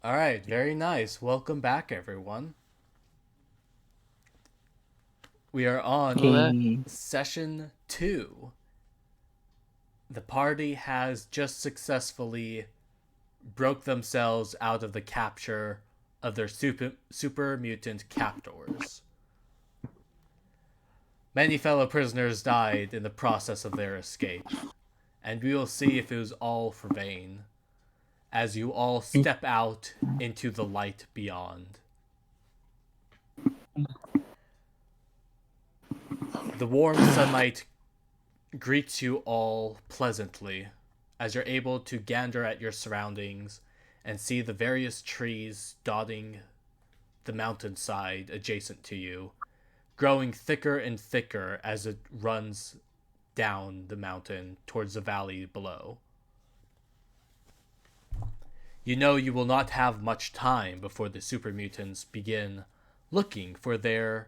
Alright, very nice. Welcome back, everyone. We are on Okay. session 2. The party has just successfully broke themselves out of the capture of their super mutant captors. Many fellow prisoners died in the process of their escape, and we will see if it was all for vain, as you all step out into the light beyond. The warm sunlight greets you all pleasantly as you're able to gander at your surroundings and see the various trees dotting the mountainside adjacent to you, growing thicker and thicker as it runs down the mountain towards the valley below. You know you will not have much time before the super mutants begin looking for their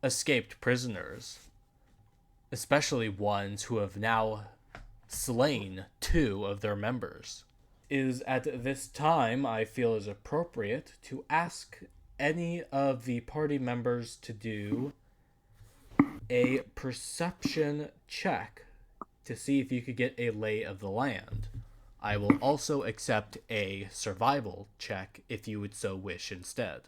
escaped prisoners, especially ones who have now slain 2 of their members. It is at this time I feel is appropriate to ask any of the party members to do a perception check to see if you could get a lay of the land. I will also accept a survival check if you would so wish instead.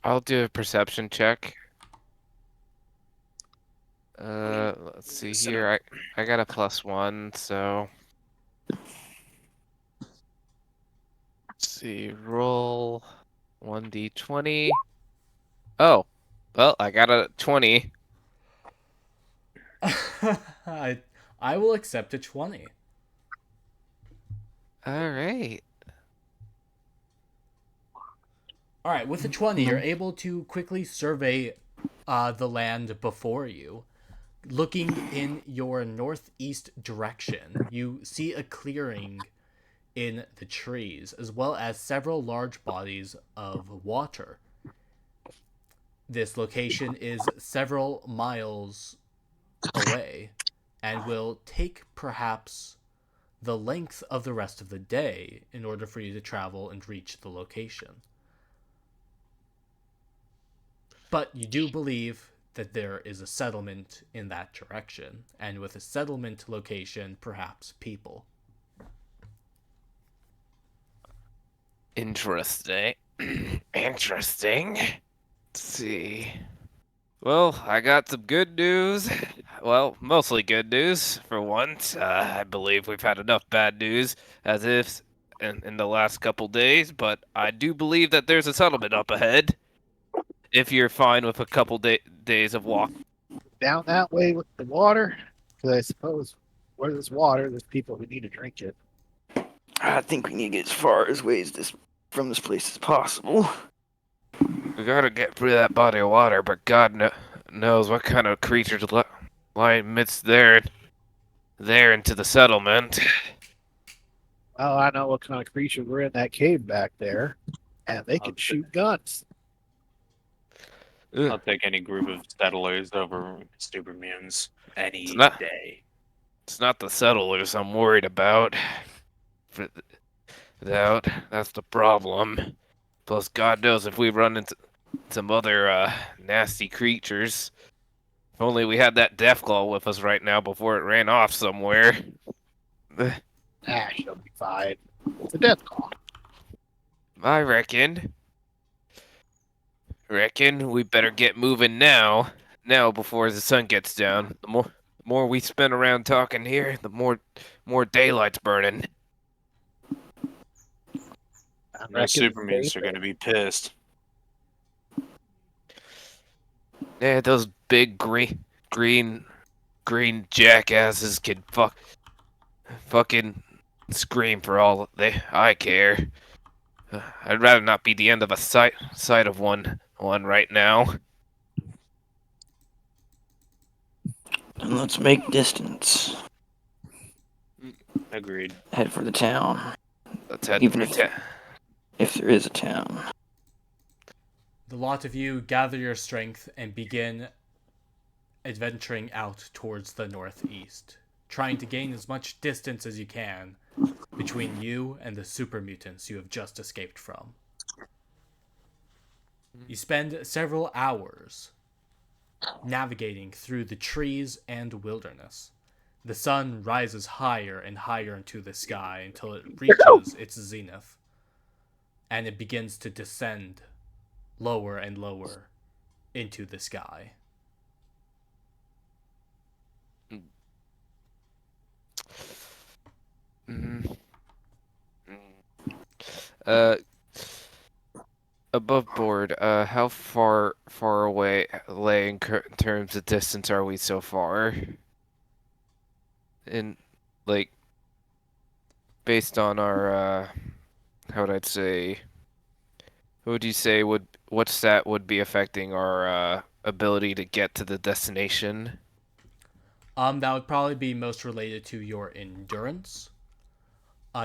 I'll do a perception check. Let's see here. I got a +1, so let's see. Roll 1d20. Oh, well, I got a 20. I will accept a 20. All right. Alright, with a 20, you're able to quickly survey the land before you. Looking in your northeast direction, you see a clearing in the trees, as well as several large bodies of water. This location is several miles away, and will take perhaps the length of the rest of the day in order for you to travel and reach the location. But you do believe that there is a settlement in that direction, and with a settlement location, perhaps people. Interesting. Interesting. Let's see. Well, I got some good news. Well, mostly good news for once. I believe we've had enough bad news as if in the last couple days, but I do believe that there's a settlement up ahead. If you're fine with a couple days of walk. Down that way with the water, because I suppose where there's water, there's people who need to drink it. I think we need to get as far away from this place as possible. We gotta get through that body of water, but God knows what kind of creatures lie amidst there into the settlement. Well, I know what kind of creatures were in that cave back there, and they can shoot guns. I'll take any group of settlers over super mutants any day. It's not the settlers I'm worried about. That's the problem. Plus, God knows if we run into some other nasty creatures. If only we had that Deathclaw with us right now before it ran off somewhere. She'll be fine. It's a death claw. I reckon we better get moving now before the sun gets down. The more we spend around talking here, the more daylight's burning. The super mutants are going to be pissed. Yeah, those big green jackasses can fucking scream for all I care. I'd rather not be the end of a sight of one right now. And let's make distance. Agreed. Head for the town. Let's head Even for the town. If there is a town. The lot of you gather your strength and begin adventuring out towards the northeast, trying to gain as much distance as you can between you and the super mutants you have just escaped from. You spend several hours navigating through the trees and wilderness. The sun rises higher and higher into the sky until it reaches its zenith, and it begins to descend lower and lower into the sky. Above board, how far away in terms of distance are we so far? In, like, based on our, how would I say, what would you say what stat would be affecting our, ability to get to the destination? That would probably be most related to your endurance.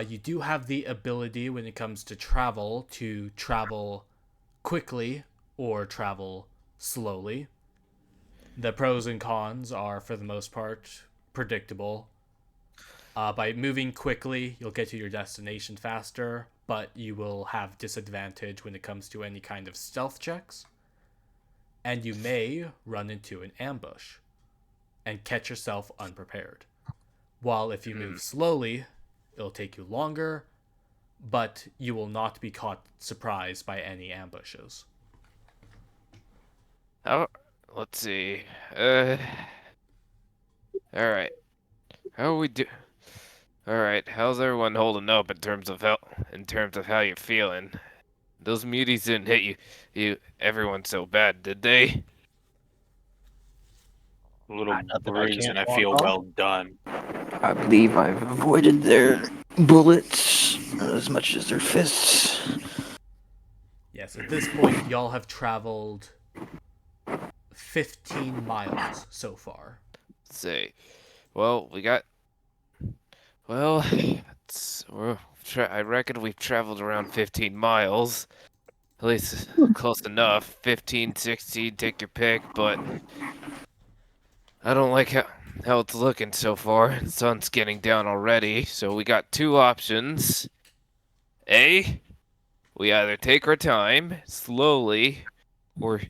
You do have the ability when it comes to travel quickly or travel slowly. The pros and cons are, for the most part, predictable. By moving quickly, you'll get to your destination faster, but you will have disadvantage when it comes to any kind of stealth checks. And you may run into an ambush and catch yourself unprepared. While if you move slowly, it'll take you longer, but you will not be caught surprised by any ambushes. Let's see. All right. How we do? All right. How's everyone holding up in terms of how you're feeling? Those muties didn't hit everyone so bad, did they? A little Nothing I bruised, can't and I walk feel on. well done. I believe I've avoided their bullets as much as their fists. Yes, at this point, y'all have traveled 15 miles so far. Let's see. Well, Well, I reckon we've traveled around 15 miles. At least close enough. 15, 16, take your pick, but I don't like how it's looking so far. The sun's getting down already, so we got two options. A, we either take our time, slowly, or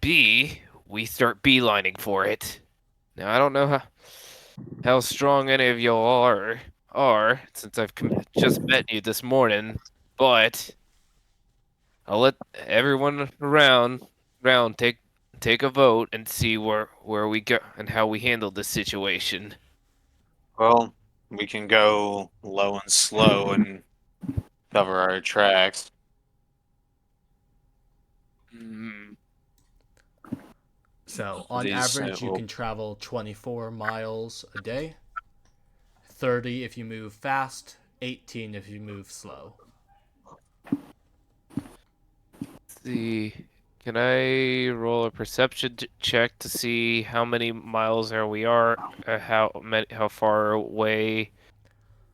B, we start beelining for it. Now, I don't know how strong any of y'all are since I've just met you this morning, but I'll let everyone around take a vote and see where we go and how we handle this situation. Well, we can go low and slow and cover our tracks. So, on These, average, you well, can travel 24 miles a day, 30 if you move fast, 18 if you move slow. Can I roll a perception check to see how many miles how far away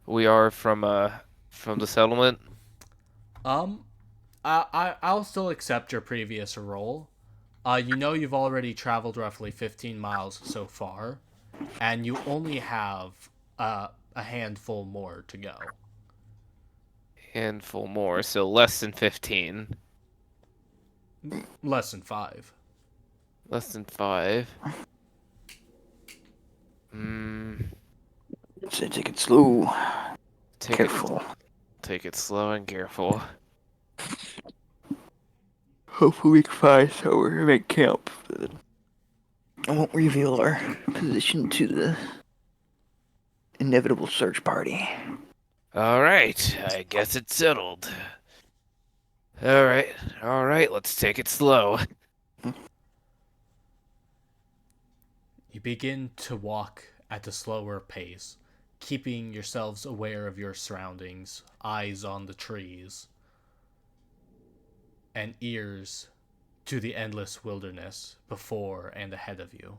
we are from the settlement? I'll still accept your previous roll. You know you've already traveled roughly 15 miles so far, and you only have a handful more to go. Handful more, so less than 15. Less than 5. Less than 5. Say take it slow. Careful. Take it slow and careful. Hopefully we can find somewhere to make camp. I won't reveal our position to the inevitable search party. All right, I guess it's settled. All right, let's take it slow. You begin to walk at a slower pace, keeping yourselves aware of your surroundings, eyes on the trees, and ears to the endless wilderness before and ahead of you.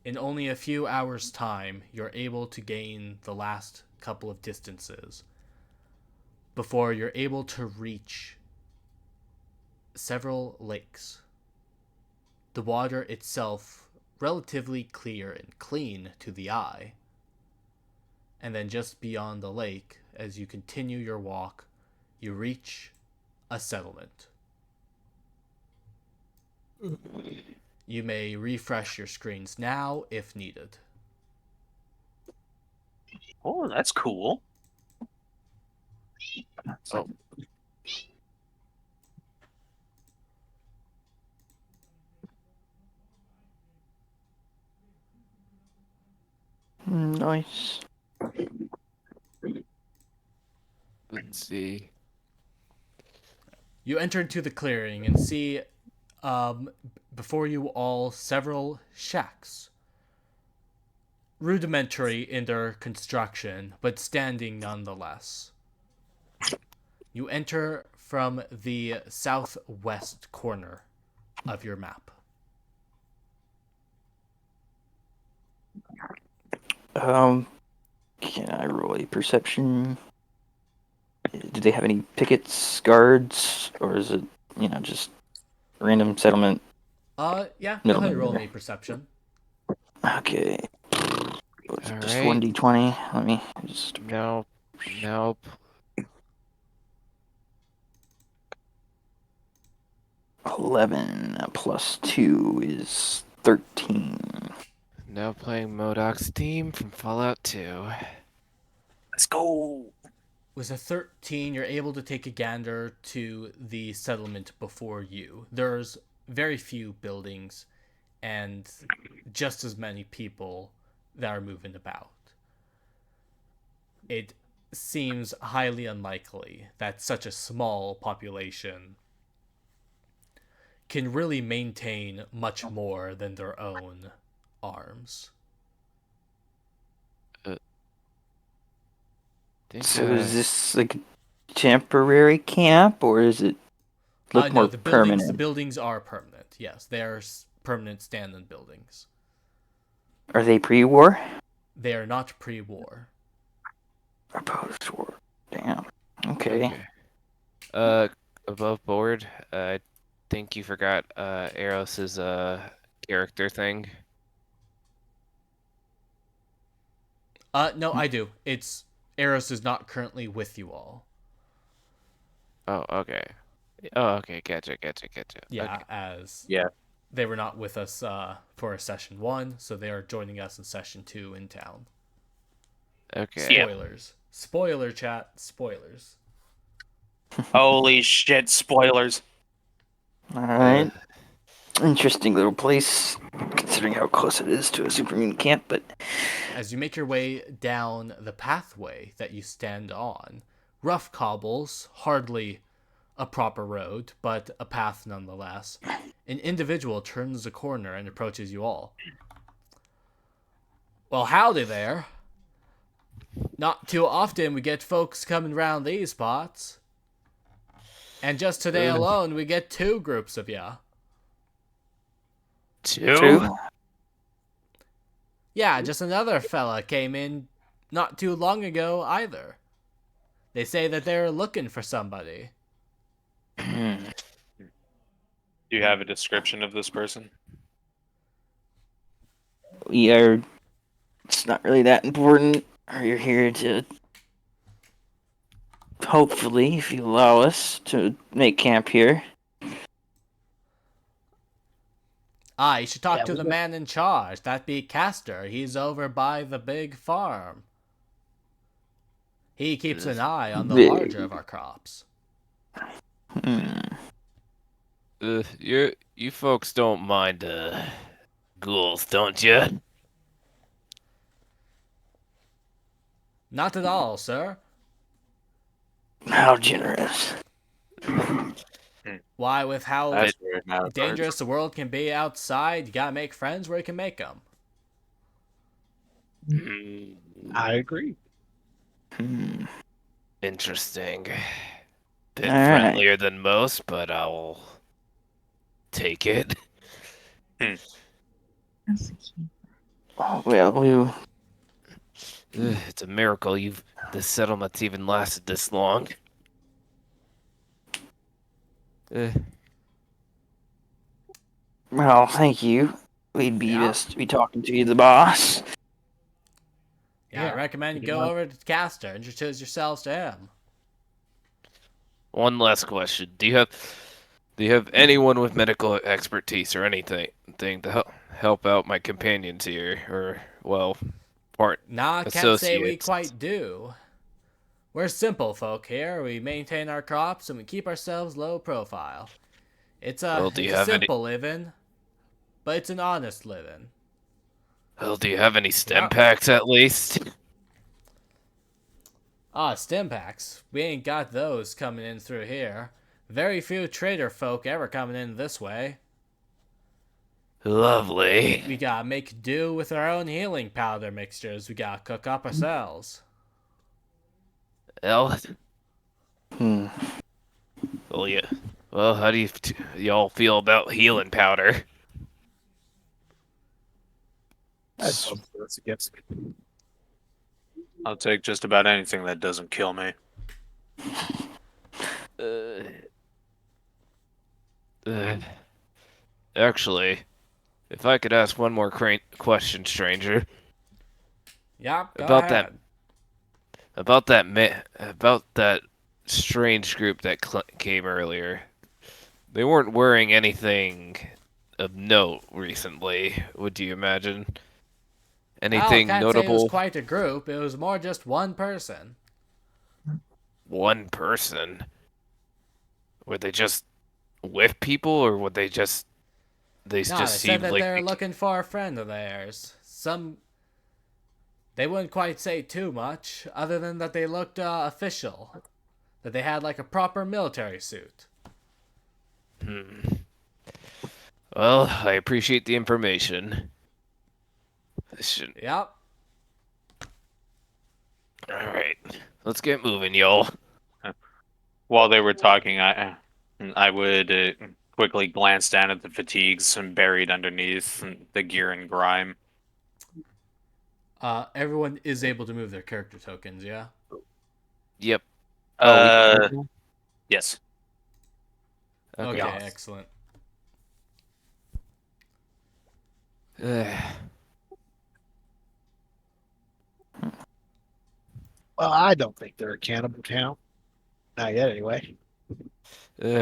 In only a few hours' time, you're able to gain the last couple of distances before you're able to reach several lakes. the water itself relatively clear and clean to the eye. And then just beyond the lake, as you continue your walk, you reach a settlement. You may refresh your screens now if needed. Oh, that's cool. Oh. Nice. Let's see. You enter into the clearing and see before you all several shacks. Rudimentary in their construction, but standing nonetheless. You enter from the southwest corner of your map. Can I roll a perception? Do they have any pickets, guards, or is it, just random settlement? Yeah, go Middle ahead and roll number. me perception. Okay. Just Alright. 1d20. Let me just. Nope. Nope. 11 plus 2 is 13. Now playing Modoc's team from Fallout 2. Let's go. With a 13, you're able to take a gander to the settlement before you. There's very few buildings and just as many people that are moving about. It seems highly unlikely that such a small population can really maintain much more than their own arms. So is this like a temporary camp, or is it look more the permanent? buildings are permanent. Yes, they are permanent stand-in buildings. Are they pre-war? They are not pre-war. Or post-war? Damn. Okay. Above board, I think you forgot Aros's character thing. No, I do. It's Aros is not currently with you all. Oh, okay. Oh, okay. Gotcha. Yeah, Okay. as Yeah. they were not with us for session 1, so they are joining us in session 2 in town. Okay. Yeah. Spoilers. Spoiler chat. Spoilers. Holy shit, spoilers. Alright. Interesting little place, considering how close it is to a super mutant camp, but As you make your way down the pathway that you stand on, rough cobbles, hardly a proper road, but a path nonetheless, an individual turns a corner and approaches you all. Well, howdy there. Not too often we get folks coming round these parts. And just today alone, we get 2 groups of ya. Two? Yeah, just another fella came in not too long ago either. They say that they're looking for somebody. Do you have a description of this person? we are. It's not really that important. We're here to, hopefully, if you allow us, to make camp here. You should talk Yeah, to we the got- man in charge. That be Castor. He's over by the big farm. He keeps an eye on the Big. larger of our crops. You folks don't mind ghouls, don't you? Not at all, sir. How generous. Why, with how That's weird. Now, dangerous the world can be outside, you gotta make friends where you can make them. I agree. Interesting. Bit All right. friendlier than most, but I'll take it. Oh, well, It's a miracle the settlement's even lasted this long. Well, thank you. We'd be Yeah. just be talking to you, the boss. Yeah, I Yeah, recommend you pretty go much. over to Caster, introduce yourselves to him. One last question. Do you have anyone with medical expertise or anything to help out my companions here, or well, part Nah, can't say we associates? quite do. We're simple folk here. We maintain our crops and we keep ourselves low profile. It's Well, a do it's you a have any? simple living, but it's an honest living. Well, do you have any stem Yeah. packs at least? Ah, stim packs. We ain't got those coming in through here. Very few trader folk ever coming in this way. Lovely. We gotta make do with our own healing powder mixtures. We gotta cook up ourselves. Well, Hmm. well, yeah. Well, how do y'all feel about healing powder? I'd vote for us against it. I'll take just about anything that doesn't kill me. Uh, uh, actually, if I could ask one more question, stranger, Yep, go about that ahead. about that strange group that came earlier. They weren't wearing anything of note recently, would you imagine? Oh, Anything can't say it was notable? quite a group. It was more just one person. One person? Were they just with people, or would they No, just they said seemed that like they were looking for a friend of theirs. They wouldn't quite say too much, other than that they looked official. That they had like a proper military suit. Well, I appreciate the information. Yep. Alright, let's get moving, y'all. While they were talking, I would quickly glance down at the fatigues and buried underneath the gear and grime. Everyone is able to move their character tokens, yeah? Yep. Uh, yes. Okay, Okay. excellent. Well, I don't think they're a cannibal town. Not yet, anyway.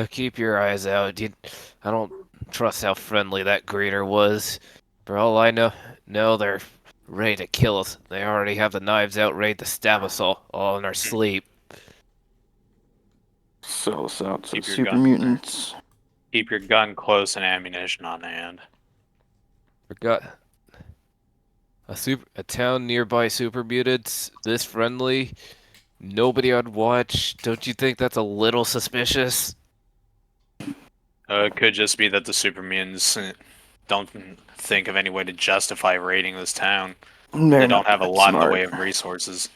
Keep your eyes out. I don't trust how friendly that greeter was. For all I know they're ready to kill us. They already have the knives out, ready to stab us all in our sleep. Sell us out to Keep your super gun. mutants. Keep your gun close and ammunition on hand. Forgot a town nearby super mutants this friendly. Nobody I'd watch. Don't you think that's a little suspicious? It could just be that the super mutants don't think of any way to justify raiding this town. They're They not don't have a that lot in the smart. way of resources.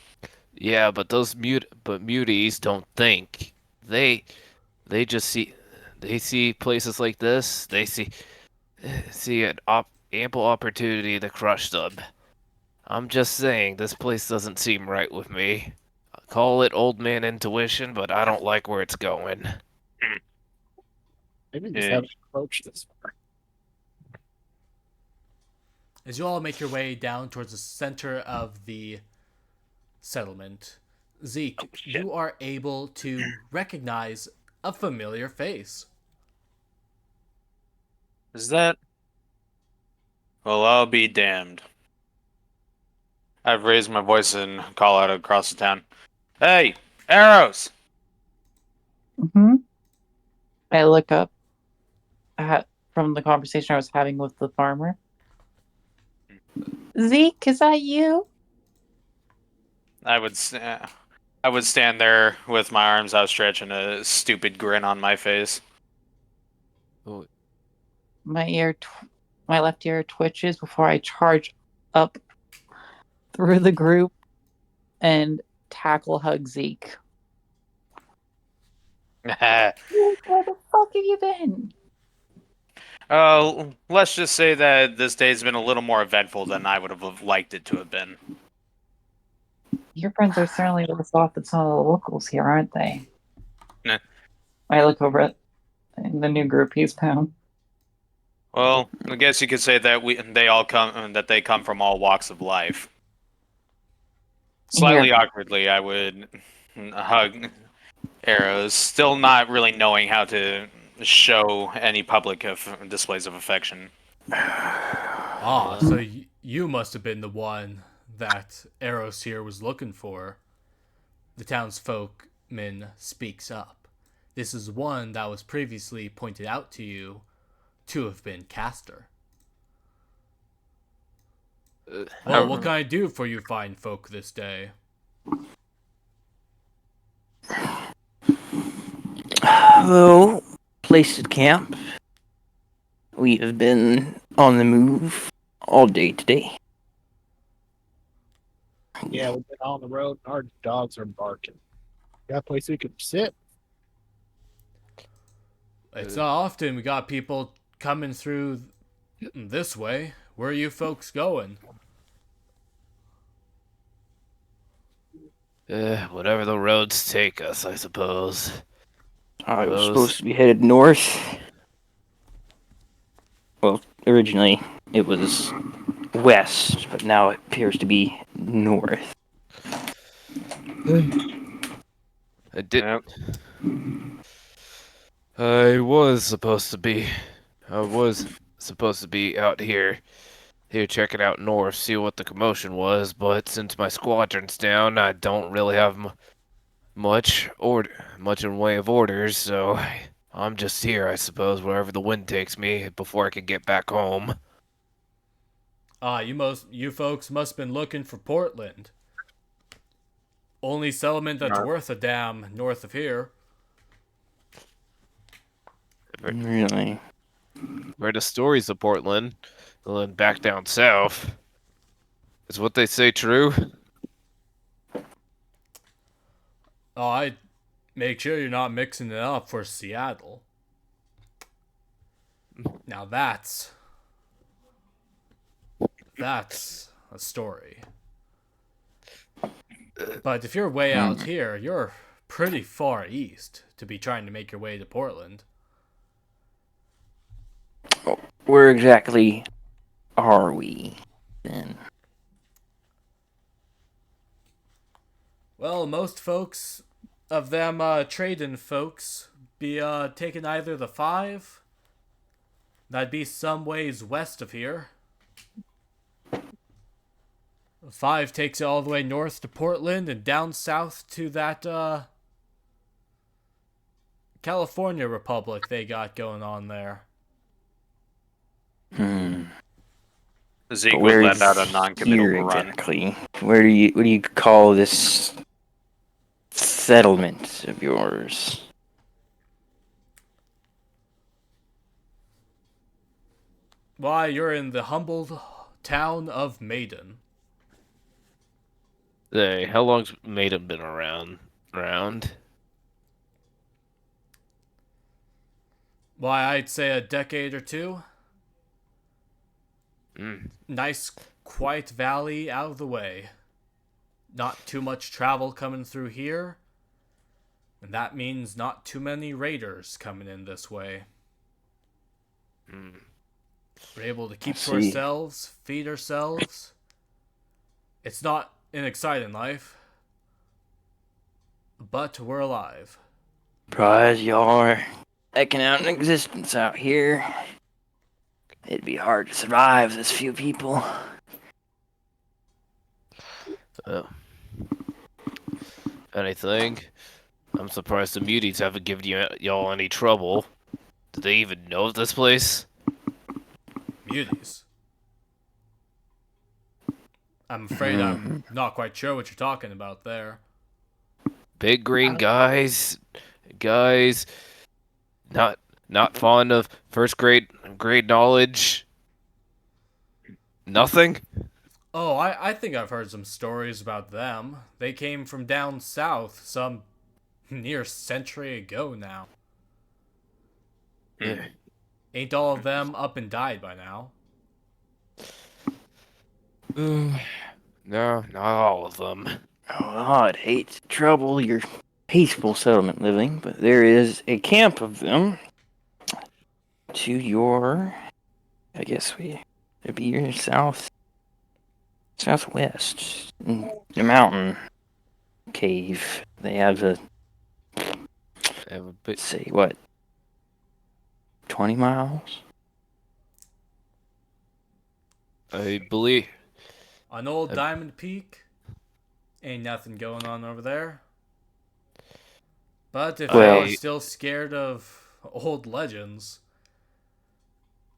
Yeah, but muties don't think. They just see places like this. They see an ample opportunity to crush them. I'm just saying, this place doesn't seem right with me. Call it old man intuition, but I don't like where it's going. Maybe just Yeah. haven't approached this far. As you all make your way down towards the center of the settlement, Zeke, you are able to recognize a familiar face. Is that? Well, I'll be damned. I've raised my voice and call out across the town. Hey, Aros! Hmm. I look up from the conversation I was having with the farmer. Zeke, is that you? I would stand there with my arms outstretched and a stupid grin on my face. My my left ear twitches before I charge up through the group and tackle hug Zeke. Where the fuck have you been? Let's just say that this day's been a little more eventful than I would have liked it to have been. Your friends are certainly worse off than some of the locals here, aren't they? Nah. I look over at the new group he's found. Well, I guess you could say that they come from all walks of life. Slightly awkwardly, I would hug Aros, still not really knowing how to show any public displays of affection. Ah, so you must have been the one that Aros here was looking for. The townsfolkman speaks up. This is one that was previously pointed out to you to have been Caster. Well, what can I do for you fine folk this day? Well, placed at camp. We have been on the move all day today. Yeah, we've been on the road and our dogs are barking. Got a place we could sit? It's not often we got people coming through this way. Where are you folks going? Whatever the roads take us, I suppose. I was supposed to be headed north. Well, originally it was west, but now it appears to be north. I did. Yep. I was supposed to be out here checking out north, see what the commotion was. But since my squadron's down, I don't really have much in way of orders. So I'm just here, I suppose, wherever the wind takes me before I can get back home. You folks must have been looking for Portland. Only settlement that's worth a damn north of here. Really? Read the stories of Portland, and then back down south. Is what they say true? Oh, I make sure you're not mixing it up for Seattle. Now that's a story. But if you're way out here, you're pretty far east to be trying to make your way to Portland. Where exactly are we then? Well, most folks of them trading folks be taking either the 5. That'd be some ways west of here. 5 takes you all the way north to Portland and down south to that California Republic they got going on there. Zeke would let out a non-committal run. Exactly. What do you call this settlement of yours? Why, you're in the humble town of Maiden. Hey, how long's Maiden been around? Why, I'd say a decade or 2. Nice, quiet valley out of the way. Not too much travel coming through here. And that means not too many raiders coming in this way. We're able to keep to ourselves, feed ourselves. It's not an exciting life, but we're alive. Surprise, y'all are eking out an existence out here. It'd be hard to survive this few people. Anything? I'm surprised the muties haven't given y'all any trouble. Do they even know of this place? Muties? I'm afraid I'm not quite sure what you're talking about there. Big green guys, not fond of first grade knowledge. Nothing? Oh, I think I've heard some stories about them. They came from down south some near century ago now. Ain't all of them up and died by now? No, not all of them. Oh, I'd hate to trouble your peaceful settlement living, but there is a camp of them to your I guess it'd be your southwest. The mountain cave. They have Have a bit. say what, 20 miles? I believe. On old Diamond Peak, ain't nothing going on over there. But if Well- you're still scared of old legends,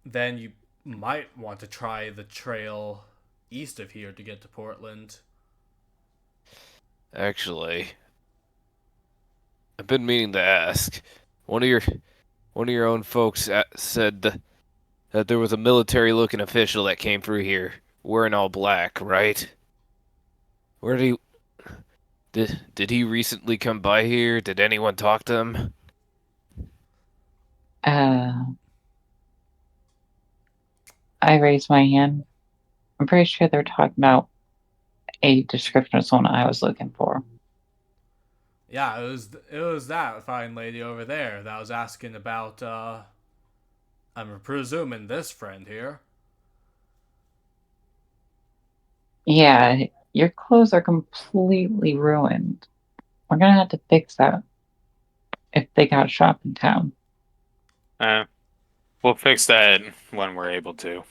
then you might want to try the trail east of here to get to Portland. Actually, I've been meaning to ask. One of your own folks said that there was a military-looking official that came through here wearing all black, right? Where did he recently come by here? Did anyone talk to him? I raised my hand. I'm pretty sure they're talking about a description of someone I was looking for. Yeah, it was that fine lady over there that was asking about I'm presuming this friend here. Yeah, your clothes are completely ruined. We're gonna have to fix that if they got shop in town. We'll fix that when we're able to.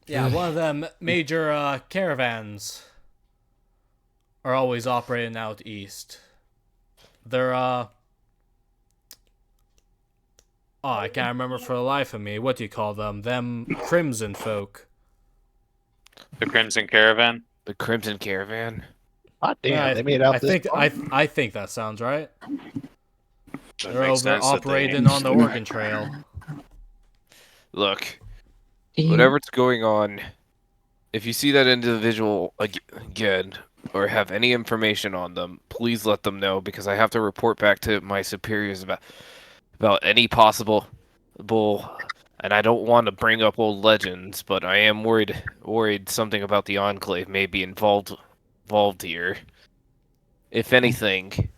Yeah, one of them major caravans are always operating out east. They're oh, I can't remember for the life of me. What do you call them? Them Crimson folk. The Crimson Caravan? The Crimson Caravan? Hot damn, Yeah, they made out I this think far? I think that sounds right. That They're makes over sense that they- operating on the Oregon Trail. Look, Do you- whatever's going on, if you see that individual again, or have any information on them, please let them know, because I have to report back to my superiors about any possible and I don't want to bring up old legends, but I am worried something about the Enclave may be involved here. If anything,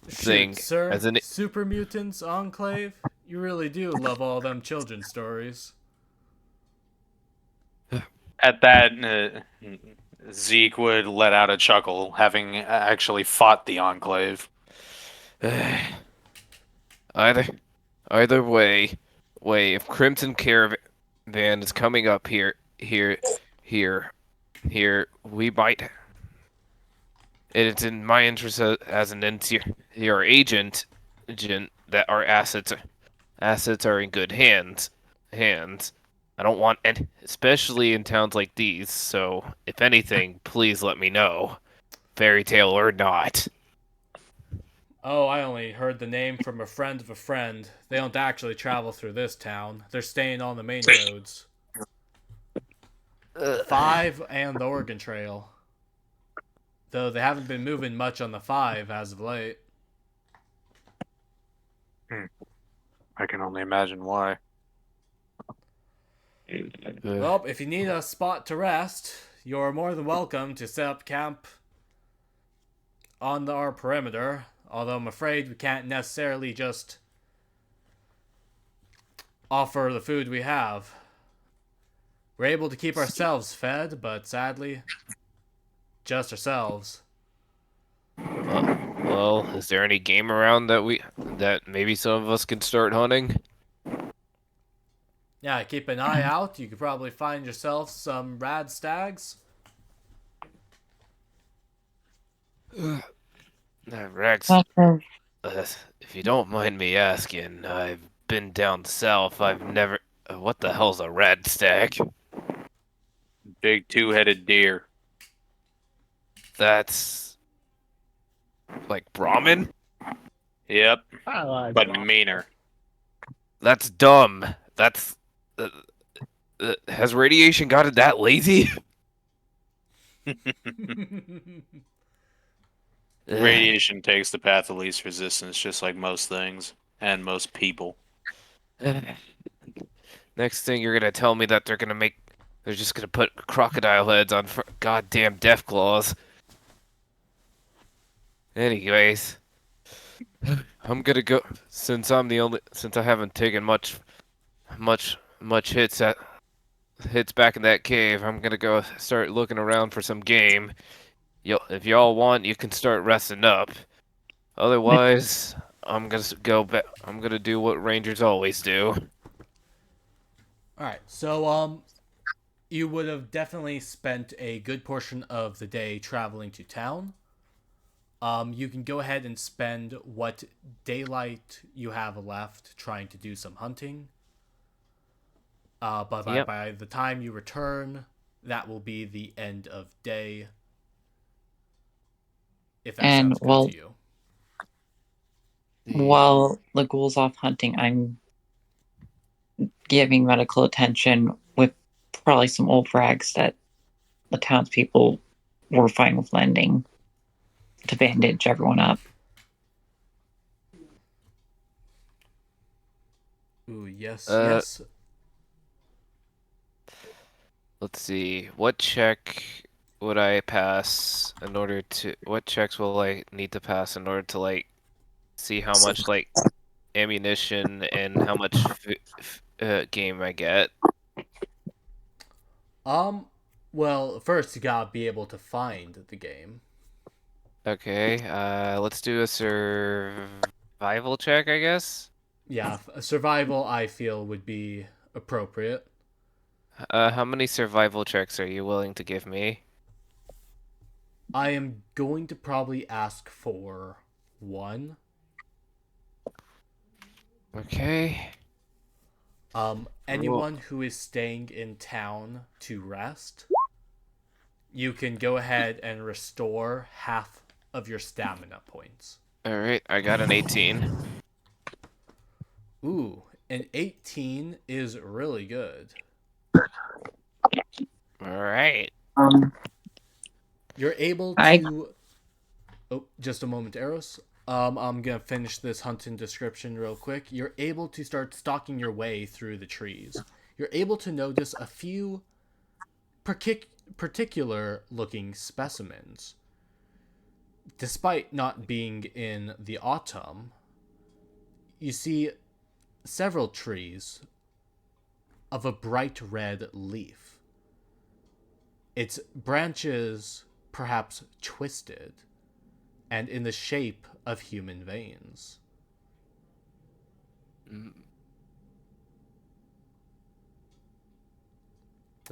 Shoot, sir. as an Super Mutants Enclave? You really do love all them children's stories. At that, Zeke would let out a chuckle, having actually fought the Enclave. either way, if Crimson Caravan is coming up here, we might. It's in my interest as an NCR agent that our assets are in good hands. I don't want any, especially in towns like these. So, if anything, please let me know, fairy tale or not. Oh, I only heard the name from a friend of a friend. They don't actually travel through this town. They're staying on the main roads. 5 and the Oregon Trail. Though they haven't been moving much on the 5 as of late. I can only imagine why. Well, if you need a spot to rest, you're more than welcome to set up camp on our perimeter. Although I'm afraid we can't necessarily just offer the food we have. We're able to keep ourselves fed, but sadly, just ourselves. Well, is there any game around that maybe some of us can start hunting? Yeah, keep an eye out. You could probably find yourself some rad stags. Rex, if you don't mind me asking, I've been down south. I've never. What the hell's a rat stag? Big two-headed deer. That's like Brahmin? Yep, I like but Brahmin. meaner. That's dumb. That's. Has radiation gotten that lazy? Radiation takes the path of least resistance, just like most things and most people. Next thing you're gonna tell me that they're just gonna put crocodile heads on goddamn death claws. Anyways, I'm gonna go since I haven't taken much hits back in that cave. I'm gonna go start looking around for some game. If y'all want, you can start resting up. Otherwise, I'm gonna go back. I'm gonna do what Rangers always do. All right. So you would have definitely spent a good portion of the day traveling to town. You can go ahead and spend what daylight you have left trying to do some hunting. But Yep. by the time you return, that will be the end of day. If that And sounds good to you. while the ghoul's off hunting, I'm giving medical attention with probably some old rags that the townspeople were fine with lending to bandage everyone up. Ooh, yes, Uh, yes. Let's see. What check would I pass in order to? What checks will I need to pass in order to like see how much like ammunition and how much game I get? Well, first you gotta be able to find the game. Okay. Let's do a survival check, I guess. Yeah, survival I feel would be appropriate. How many survival checks are you willing to give me? I am going to probably ask for one. Okay. Anyone who is staying in town to rest, you can go ahead and restore half of your stamina points. All right. I got an 18. Ooh, an 18 is really good. All right. You're able I- to. Oh, just a moment, Aros. I'm gonna finish this hunting description real quick. You're able to start stalking your way through the trees. You're able to notice a few particular looking specimens. Despite not being in the autumn, you see several trees of a bright red leaf. Its branches perhaps twisted and in the shape of human veins.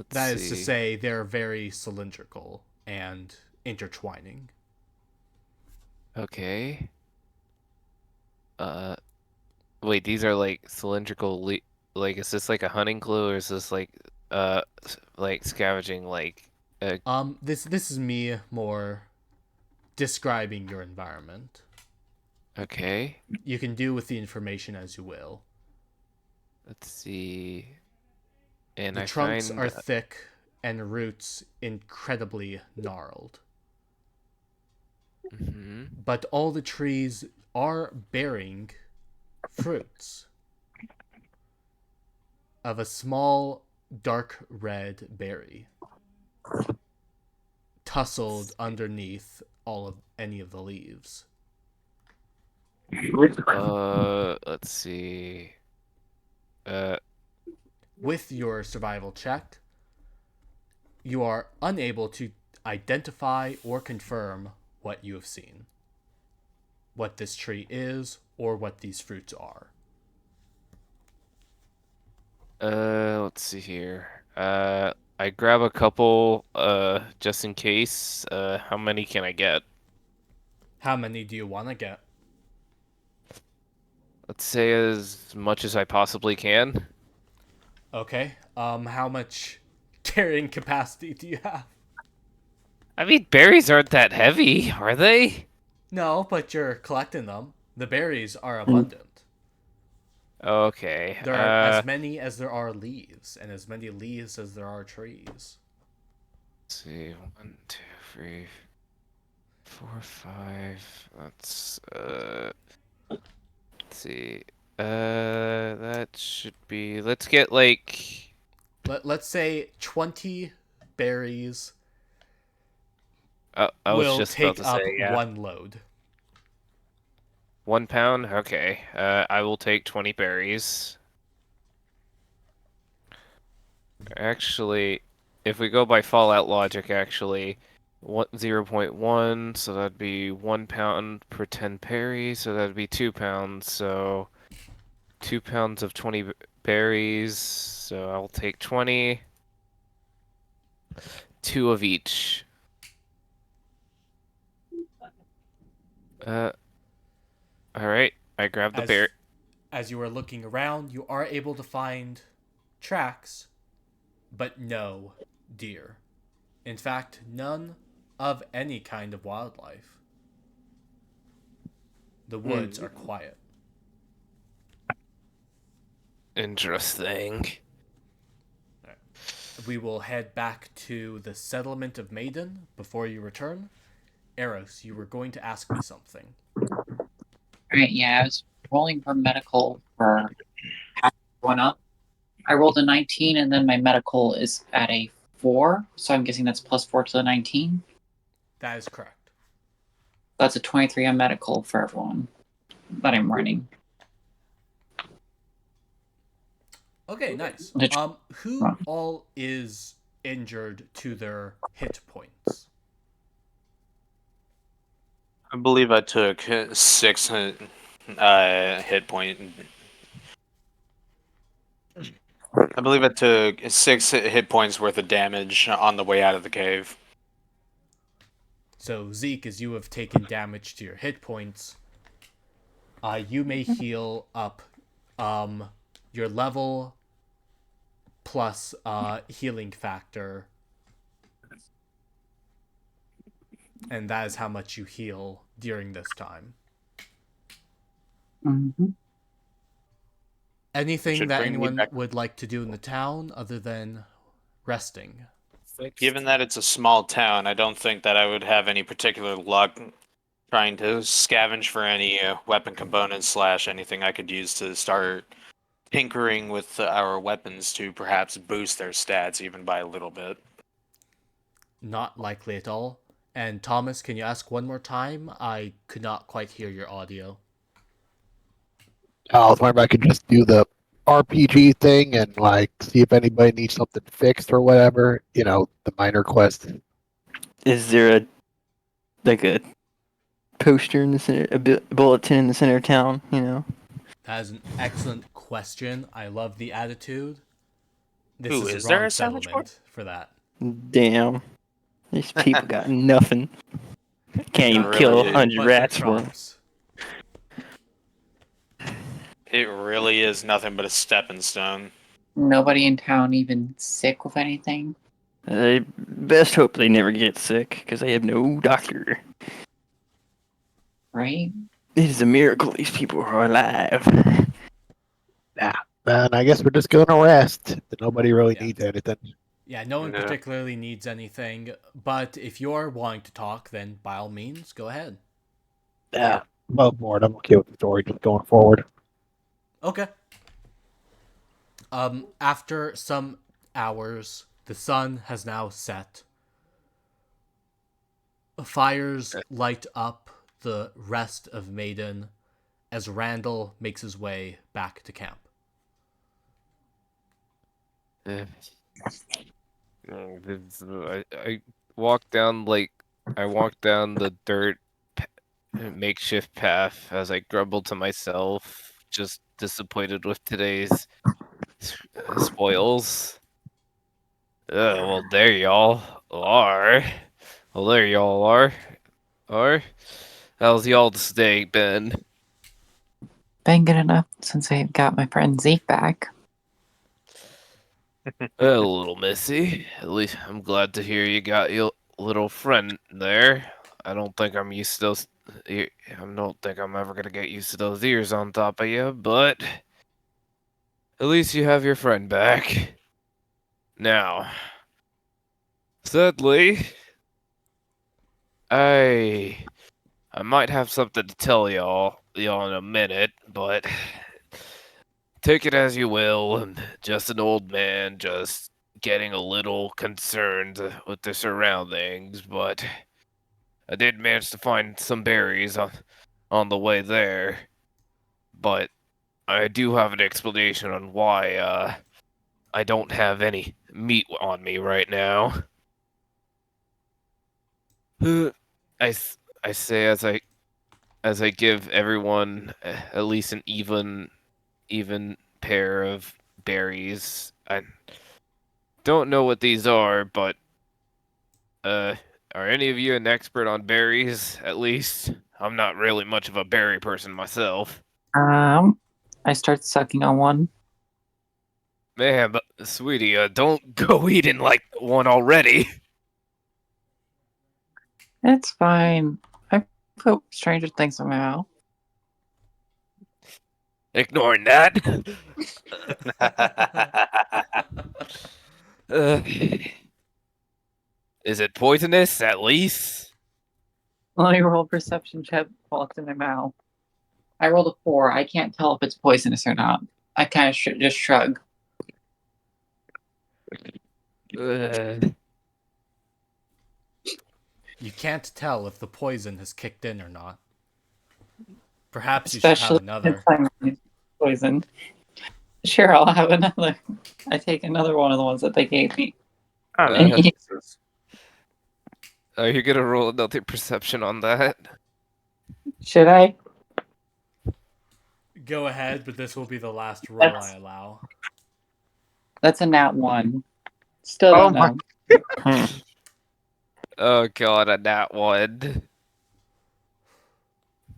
That is to say, they're very cylindrical and intertwining. Okay. Wait, these are like cylindrical like is this like a hunting clue or is this like scavenging like This is me more describing your environment. okay. You can do with the information as you will. Let's see. And The I trunks find are thick and roots incredibly gnarled. Mhm. But all the trees are bearing fruits of a small dark red berry tussled underneath any of the leaves. Let's see. Uh With your survival check, you are unable to identify or confirm what you have seen, what this tree is, or what these fruits are. let's see here. I grab a couple just in case. How many can I get? How many do you want to get? Let's say as much as I possibly can. Okay. How much carrying capacity do you have? I mean, berries aren't that heavy, are they? No, but you're collecting them. The berries are abundant. Okay. There are as many as there are leaves, and as many leaves as there are trees. Let's see. 1, 2, 3, 4, 5. Let's see. That should be. Let's get like. Let's say 20 berries I was will just about take to up say, yeah. one load. 1 pound? Okay. I will take 20 berries. Actually, if we go by Fallout logic, actually, 0.1, so that'd be 1 pound per 10 berries, so that'd be 2 pounds, so 2 pounds of 20 berries, so I'll take 20. 2 of each. Alright, I grabbed the berry. As you are looking around, you are able to find tracks, but no deer. In fact, none of any kind of wildlife. The woods are quiet. Interesting. We will head back to the settlement of Maiden before you return. Aros, you were going to ask me something. Alright, yeah, I was rolling for medical for one up. I rolled a 19 and then my medical is at a 4, so I'm guessing that's +4 to the 19. That is correct. That's a 23 on medical for everyone that I'm running. Okay, nice. Who all is injured to their hit points? I believe I took 6 hit point. I believe I took 6 hit points worth of damage on the way out of the cave. So, Zeke, as you have taken damage to your hit points, you may heal up your level plus healing factor. And that is how much you heal during this time. Mm-hmm. Anything that anyone would like to do in the town other than resting? Given that it's a small town, I don't think that I would have any particular luck trying to scavenge for any weapon components / anything I could use to start tinkering with our weapons to perhaps boost their stats even by a little bit. Not likely at all. And Thomas, can you ask one more time? I could not quite hear your audio. I was wondering if I could just do the RPG thing and like see if anybody needs something fixed or whatever. You know, the minor quest. Is there a poster in the center, a bulletin in the center of town? You know. That is an excellent question. I love the attitude. This Ooh, is is the there wrong a sandwich board? settlement for that. Damn, these people got nothing. Can't even Really kill is. 100 But rats for for 'em. trumps. It really is nothing but a stepping stone. Nobody in town even sick with anything. I best hope they never get sick, because they have no doctor. Right? It is a miracle these people are alive. And I guess we're just going to rest. Nobody really Yeah. needs anything. Yeah, no one No. particularly needs anything. But if you're wanting to talk, then by all means, go ahead. Yeah, above board. I'm okay with the story just going forward. Okay. After some hours, the sun has now set. Fires light up the rest of Maiden as Randall makes his way back to camp. I walked down the dirt makeshift path as I grumbled to myself, just disappointed with today's spoils. Well, there y'all are. Well, there y'all are. How's y'all's day been? Been good enough since I got my friend Zeke back. A little messy. At least I'm glad to hear you got your little friend there. I don't think I'm used to those. I don't think I'm ever gonna get used to those ears on top of you, but at least you have your friend back. Now, sadly, I might have something to tell y'all in a minute, but take it as you will. I'm just an old man, just getting a little concerned with the surroundings, but I did manage to find some berries on the way there, but I do have an explanation on why I don't have any meat on me right now. I say as I give everyone at least an even pair of berries. I don't know what these are, but are any of you an expert on berries? At least I'm not really much of a berry person myself. I start sucking on one. Man, but sweetie, don't go eating like one already. It's fine. I put Stranger Things in my mouth. Ignoring that. Uh, is it poisonous, at least? Let me roll a perception check while it's in my mouth. I rolled a 4. I can't tell if it's poisonous or not. I kind of just shrug. You can't tell if the poison has kicked in or not. Perhaps you should have Especially another. if I'm poisoned. Sure, I'll have another. I take another one of the ones that they gave me. And eat. Are you gonna roll another perception on that? Should I? Go ahead, but this will be the last roll I allow. That's a nat 1. Still Oh don't know. Oh god, a nat one.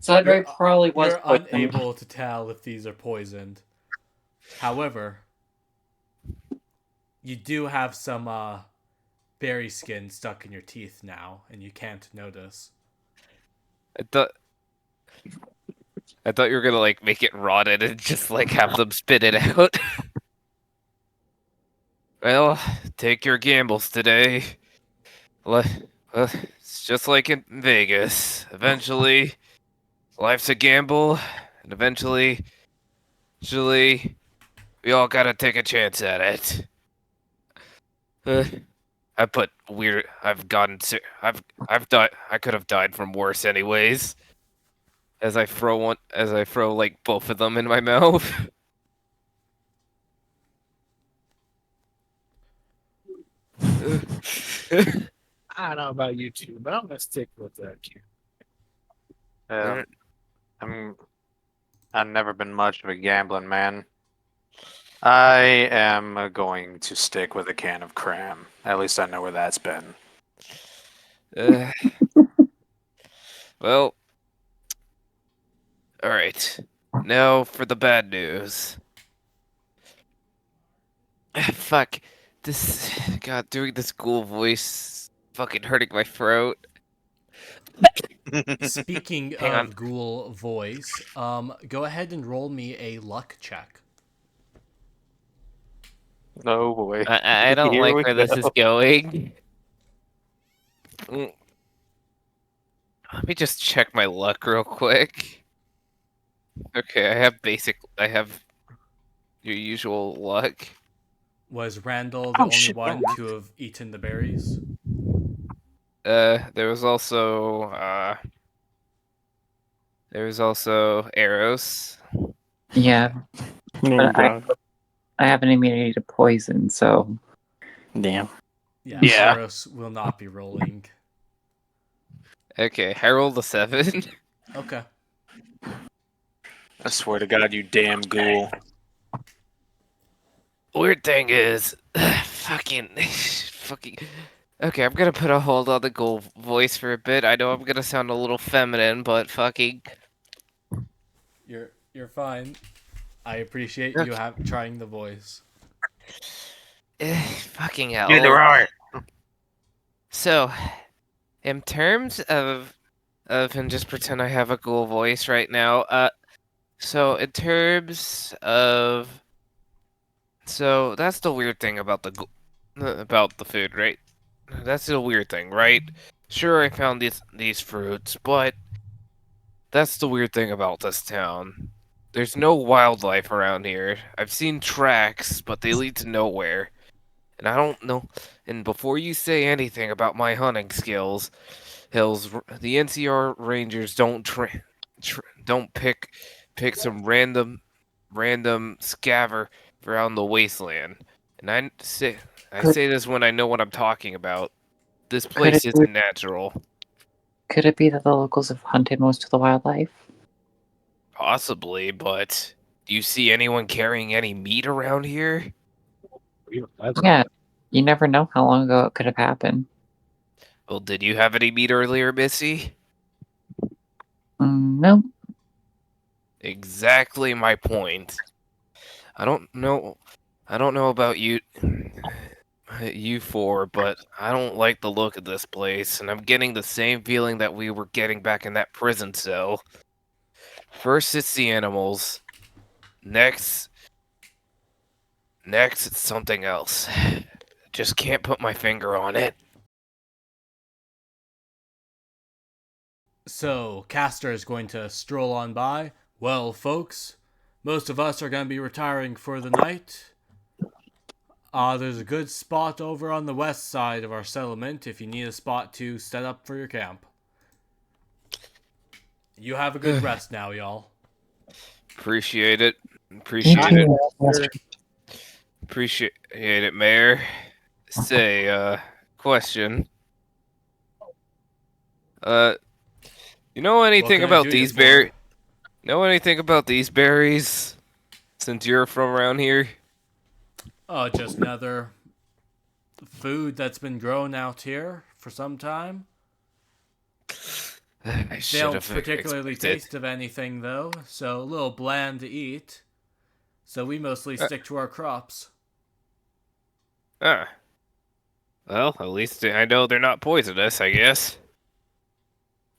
So that very probably was You're poisoned. unable to tell if these are poisoned. However, you do have some berry skin stuck in your teeth now, and you can't notice. I thought you were gonna like make it rotted and just like have them spit it out. Well, take your gambles today. It's just like in Vegas. Eventually, life's a gamble, and eventually, we all gotta take a chance at it. I put weird. I've gotten. I've died. I could have died from worse, anyways. As I throw like both of them in my mouth. I don't know about you two, but I'm gonna stick with that. I've never been much of a gambling man. I am going to stick with a can of cram. At least I know where that's been. Well, all right. Now for the bad news. Fuck. God, doing this Ghoul voice fucking hurting my throat. Speaking Hang on. of Ghoul voice, go ahead and roll me a luck check. Oh boy. I don't Here like we where this go. is going. Let me just check my luck real quick. Okay, I have your usual luck. Was Randall the only one to have eaten the berries? There was also Aros. Yeah. But I have an immunity to poison, so. Damn. Yeah. Aros will not be rolling. Okay, I rolled a 7. Okay. I swear to God, you damn ghoul. Weird thing is, fucking. Okay, I'm gonna put a hold on the Ghoul voice for a bit. I know I'm gonna sound a little feminine, but fucking. You're fine. I appreciate you trying the voice. Fucking hell. Do the roar. So, in terms of and just pretend I have a Ghoul voice right now. So in terms of, so that's the weird thing about the food, right? That's the weird thing, right? Sure, I found these fruits, but that's the weird thing about this town. There's no wildlife around here. I've seen tracks, but they lead to nowhere. And I don't know. And before you say anything about my hunting skills, the NCR Rangers don't don't pick some random scaver around the wasteland. And I say this when I know what I'm talking about. This place isn't natural. Could it be that the locals have hunted most of the wildlife? Possibly, but do you see anyone carrying any meat around here? Yeah, you never know how long ago it could have happened. Well, did you have any meat earlier, Missy? No. Exactly my point. I don't know about you four, but I don't like the look of this place, and I'm getting the same feeling that we were getting back in that prison cell. First it's the animals. Next it's something else. Just can't put my finger on it. So, Castor is going to stroll on by. Well, folks, most of us are going to be retiring for the night. There's a good spot over on the west side of our settlement if you need a spot to set up for your camp. You have a good rest now, y'all. Appreciate it. Appreciate it, Mayor. Say, question. You know anything about these berries? Know anything about these berries? Since you're from around here? Just another food that's been grown out here for some time. I They don't particularly taste of anything, though, so a little bland to eat. So we mostly stick to our crops. Well, at least I know they're not poisonous, I guess.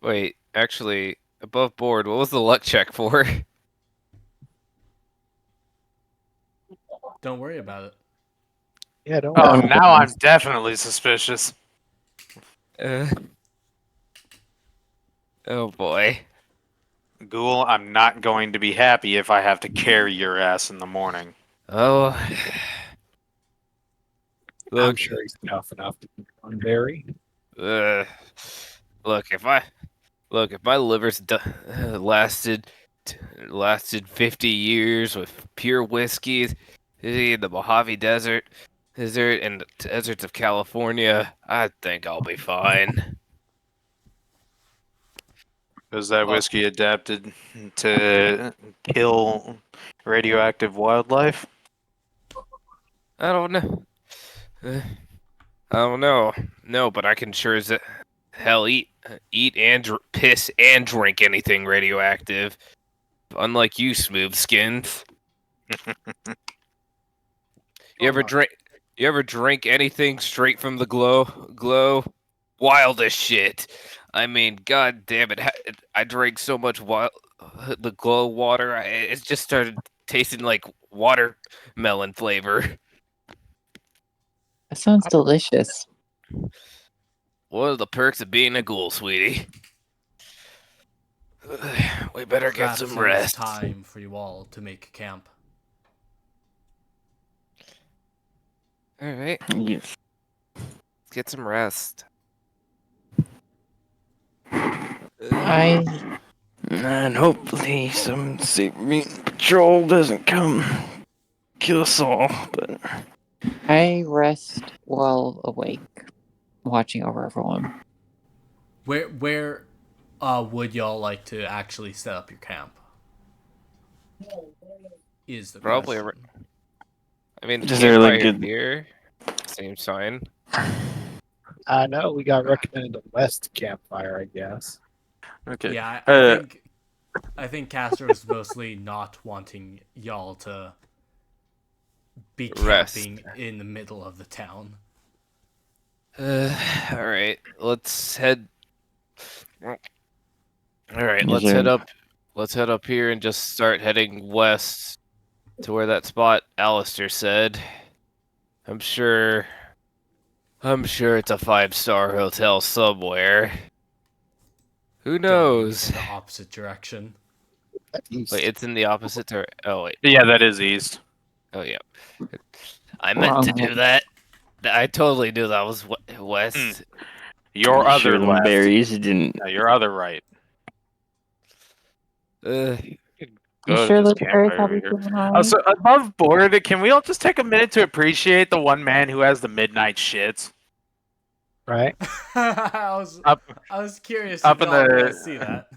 Wait, actually, above board, what was the luck check for? Don't worry about it. Yeah, don't. Oh, now I'm definitely suspicious. Oh boy. Ghoul, I'm not going to be happy if I have to carry your ass in the morning. Oh. I'm Look, sure he's tough enough to be one berry. look, if my liver's lasted 50 years with pure whiskey in the Mojave Desert and the deserts of California, I think I'll be fine. Is that whiskey adapted to kill radioactive wildlife? I don't know. I don't know. No, but I can sure as hell eat and piss and drink anything radioactive. Unlike you, smooth skins. You ever drink anything straight from the glow? Wild as shit. I mean, god damn it! I drank so much the glow water. It just started tasting like watermelon flavor. That sounds delicious. What are the perks of being a ghoul, sweetie? We better get Perhaps some it is rest. time for you all to make camp. All right, Yes. let's get some rest. And hopefully some Sabermeat patrol doesn't come kill us all, but I rest while awake, watching over everyone. Where would y'all like to actually set up your camp? Is the Probably. question. I mean, Is there, like, campfire good- here. Same sign. I know we got recommended a west campfire, I guess. Okay. Yeah, I think Castor is mostly not wanting y'all to be Rest. camping in the middle of the town. All right, let's head. All right, Is let's there- head up. Let's head up here and just start heading west to where that spot Alistair said. I'm sure it's a 5-star hotel somewhere. Who knows? Going in the opposite direction. Wait, it's in the opposite direction. Oh wait. Yeah, that is east. Oh yeah. I meant to do that. I totally knew that was west. Your I'm other sure them left. berries didn't. No, your other right. You Go to sure this those birds camper have over you here. feeling alright? Also, above board, can we all just take a minute to appreciate the one man who has the midnight shits? Right? Up, I was curious if up in y'all were gonna see the. that.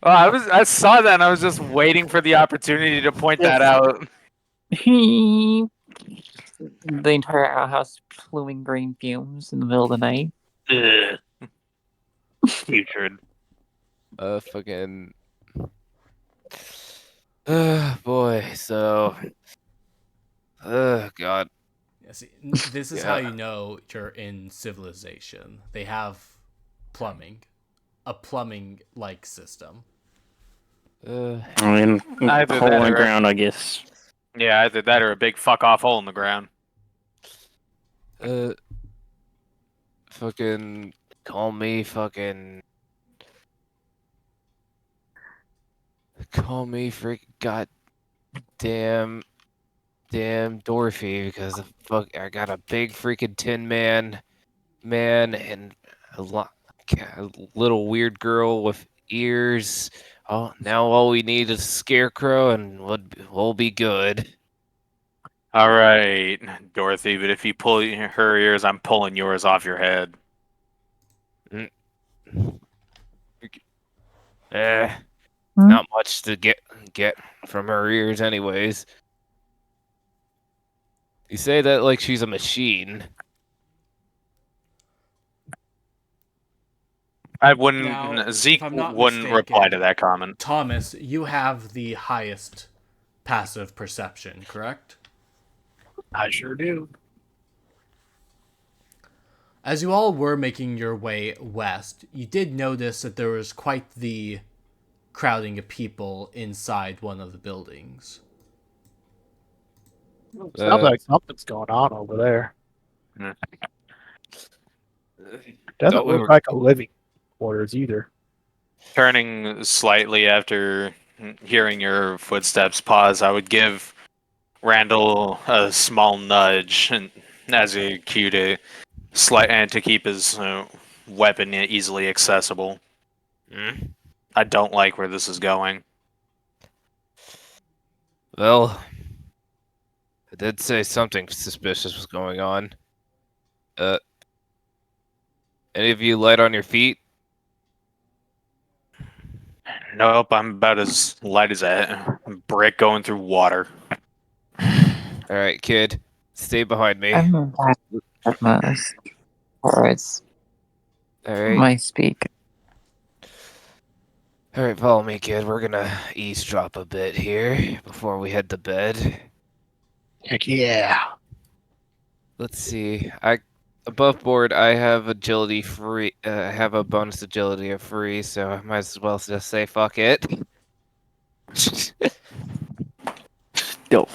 Oh, I saw that and I was just waiting for the opportunity to point that Yes. out. The entire outhouse pluming green fumes in the middle of the night. Ugh. Putrid. Fucking. Boy. So. God. Yeah, see, this is how Yeah. you know you're in civilization. They have plumbing, a plumbing-like system. Uh. I mean, Either hole that in the or ground, I guess. yeah, either that or a big fuck off hole in the ground. Fucking. Call me fucking. Call me freaking goddamn. Damn Dorothy, because I got a big freaking tin man and a little weird girl with ears. Oh, now all we need is a scarecrow and we'll be good. All right, Dorothy, but if you pull her ears, I'm pulling yours off your head. Eh, not much to get from her ears, anyways. You say that like she's a machine. I wouldn't. Now, Zeke if I'm not wouldn't reply mistaken, to that comment. Thomas, you have the highest passive perception, correct? I sure do. As you all were making your way west, you did notice that there was quite the crowding of people inside one of the buildings. Sounds like something's going on over there. Doesn't Thought we look were- like a living quarters either. Turning slightly after hearing your footsteps pause, I would give Randall a small nudge and as a cue to and to keep his weapon easily accessible. I don't like where this is going. Well, I did say something suspicious was going on. Any of you light on your feet? Nope, I'm about as light as a brick going through water. All right, kid, stay behind me. I'm at my words. All right, My speak. all right, follow me, kid. We're gonna eavesdrop a bit here before we head to bed. Heck yeah. Let's see. Above board, I have agility free. I have a bonus agility of free, so I might as well just say fuck it. Yo.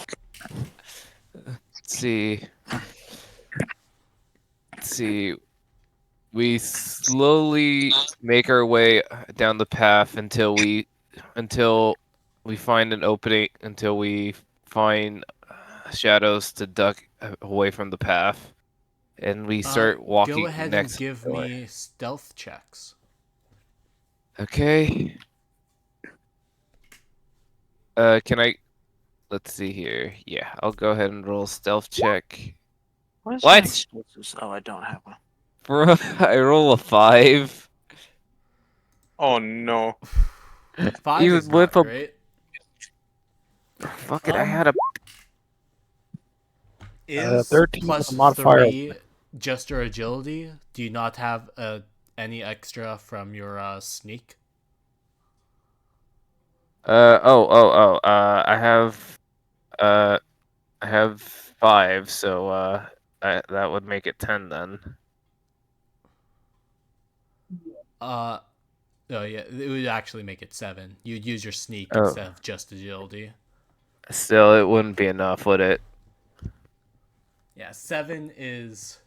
Let's see. We slowly make our way down the path until we find an opening, until we find shadows to duck away from the path, and we start walking Go ahead next and give door. me stealth checks. Okay. Can I? Let's see here. Yeah, I'll go ahead and roll stealth check. What? What? My explosives? Oh, I don't have one. Bro, I roll a 5. Oh no. 5 Even is not with a- great. Fuck it, I had a. Is 13 plus with a modifier. 3 just your agility? Do you not have any extra from your sneak? I have 5, so that would make it 10 then. Oh yeah, it would actually make it 7. You'd use your sneak Oh. instead of just agility. Still, it wouldn't be enough, would it? Yeah, 7 is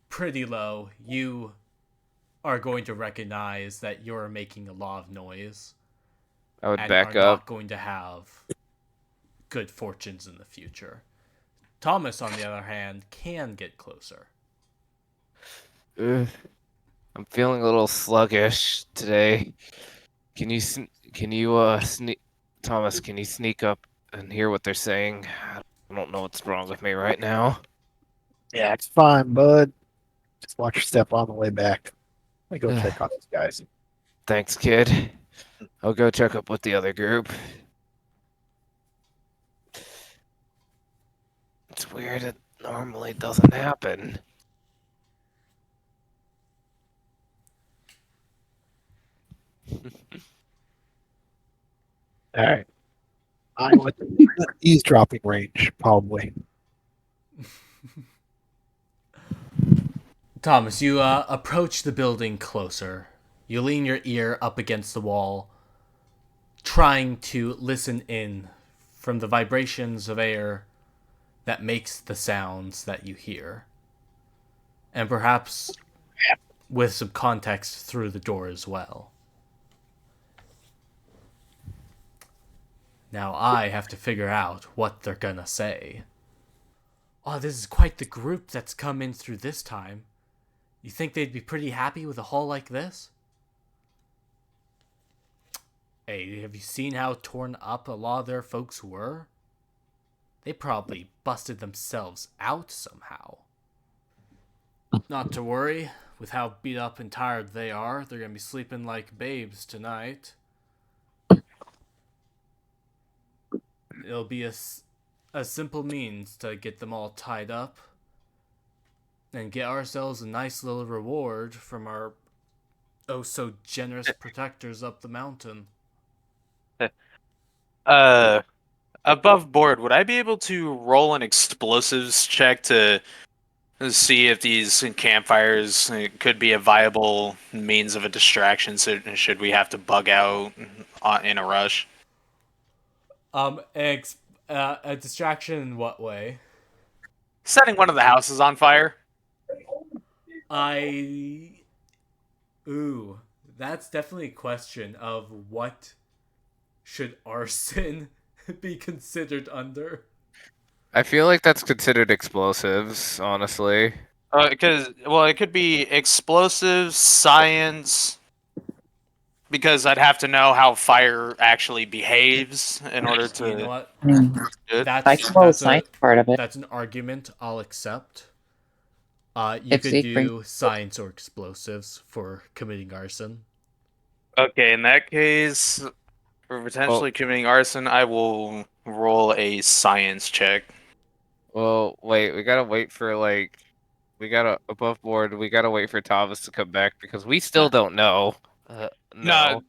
pretty low. You are going to recognize that you're making a lot of noise. I would And back are up. not going to have good fortunes in the future. Thomas, on the other hand, can get closer. Ugh. I'm feeling a little sluggish today. Can you sneak, Thomas? Can you sneak up and hear what they're saying? I don't know what's wrong with me right now. Yeah, it's fine, bud. Just watch your step on the way back. Let me go check on these guys. Thanks, kid. I'll go check up with the other group. It's weird. It normally doesn't happen. All right. I'm with the eavesdropping range, probably. Thomas, you approach the building closer. You lean your ear up against the wall, trying to listen in from the vibrations of air that makes the sounds that you hear. And perhaps with some context through the door as well. Now I have to figure out what they're gonna say. Oh, this is quite the group that's come in through this time. You think they'd be pretty happy with a haul like this? Hey, have you seen how torn up a lot of their folks were? They probably busted themselves out somehow. Not to worry, with how beat up and tired they are, they're gonna be sleeping like babes tonight. It'll be a simple means to get them all tied up and get ourselves a nice little reward from our oh so generous protectors up the mountain. Above board, would I be able to roll an explosives check to see if these campfires could be a viable means of a distraction? So should we have to bug out in a rush? A distraction in what way? Setting one of the houses on fire. That's definitely a question of what should arson be considered under. I feel like that's considered explosives, honestly. Because it could be explosives, science. Because I'd have to know how fire actually behaves in order to. You know what? Good. I can roll the science part of it. That's an argument I'll accept. You If could Zeke brings- do science or explosives for committing arson. Okay, in that case, for potentially committing arson, I will roll a science check. Well, wait, we gotta wait for above board. We gotta wait for Thomas to come back because we still don't know. No.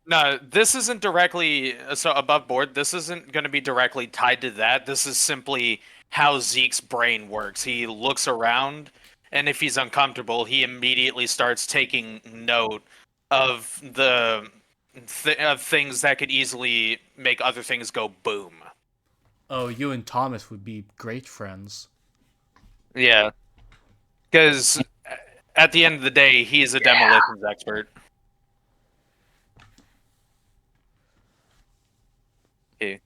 No, this isn't directly so above board. This isn't going to be directly tied to that. This is simply how Zeke's brain works. He looks around, and if he's uncomfortable, he immediately starts taking note of of things that could easily make other things go boom. Oh, you and Thomas would be great friends. Yeah, because at the end of the day, he's a demolitions expert. Okay,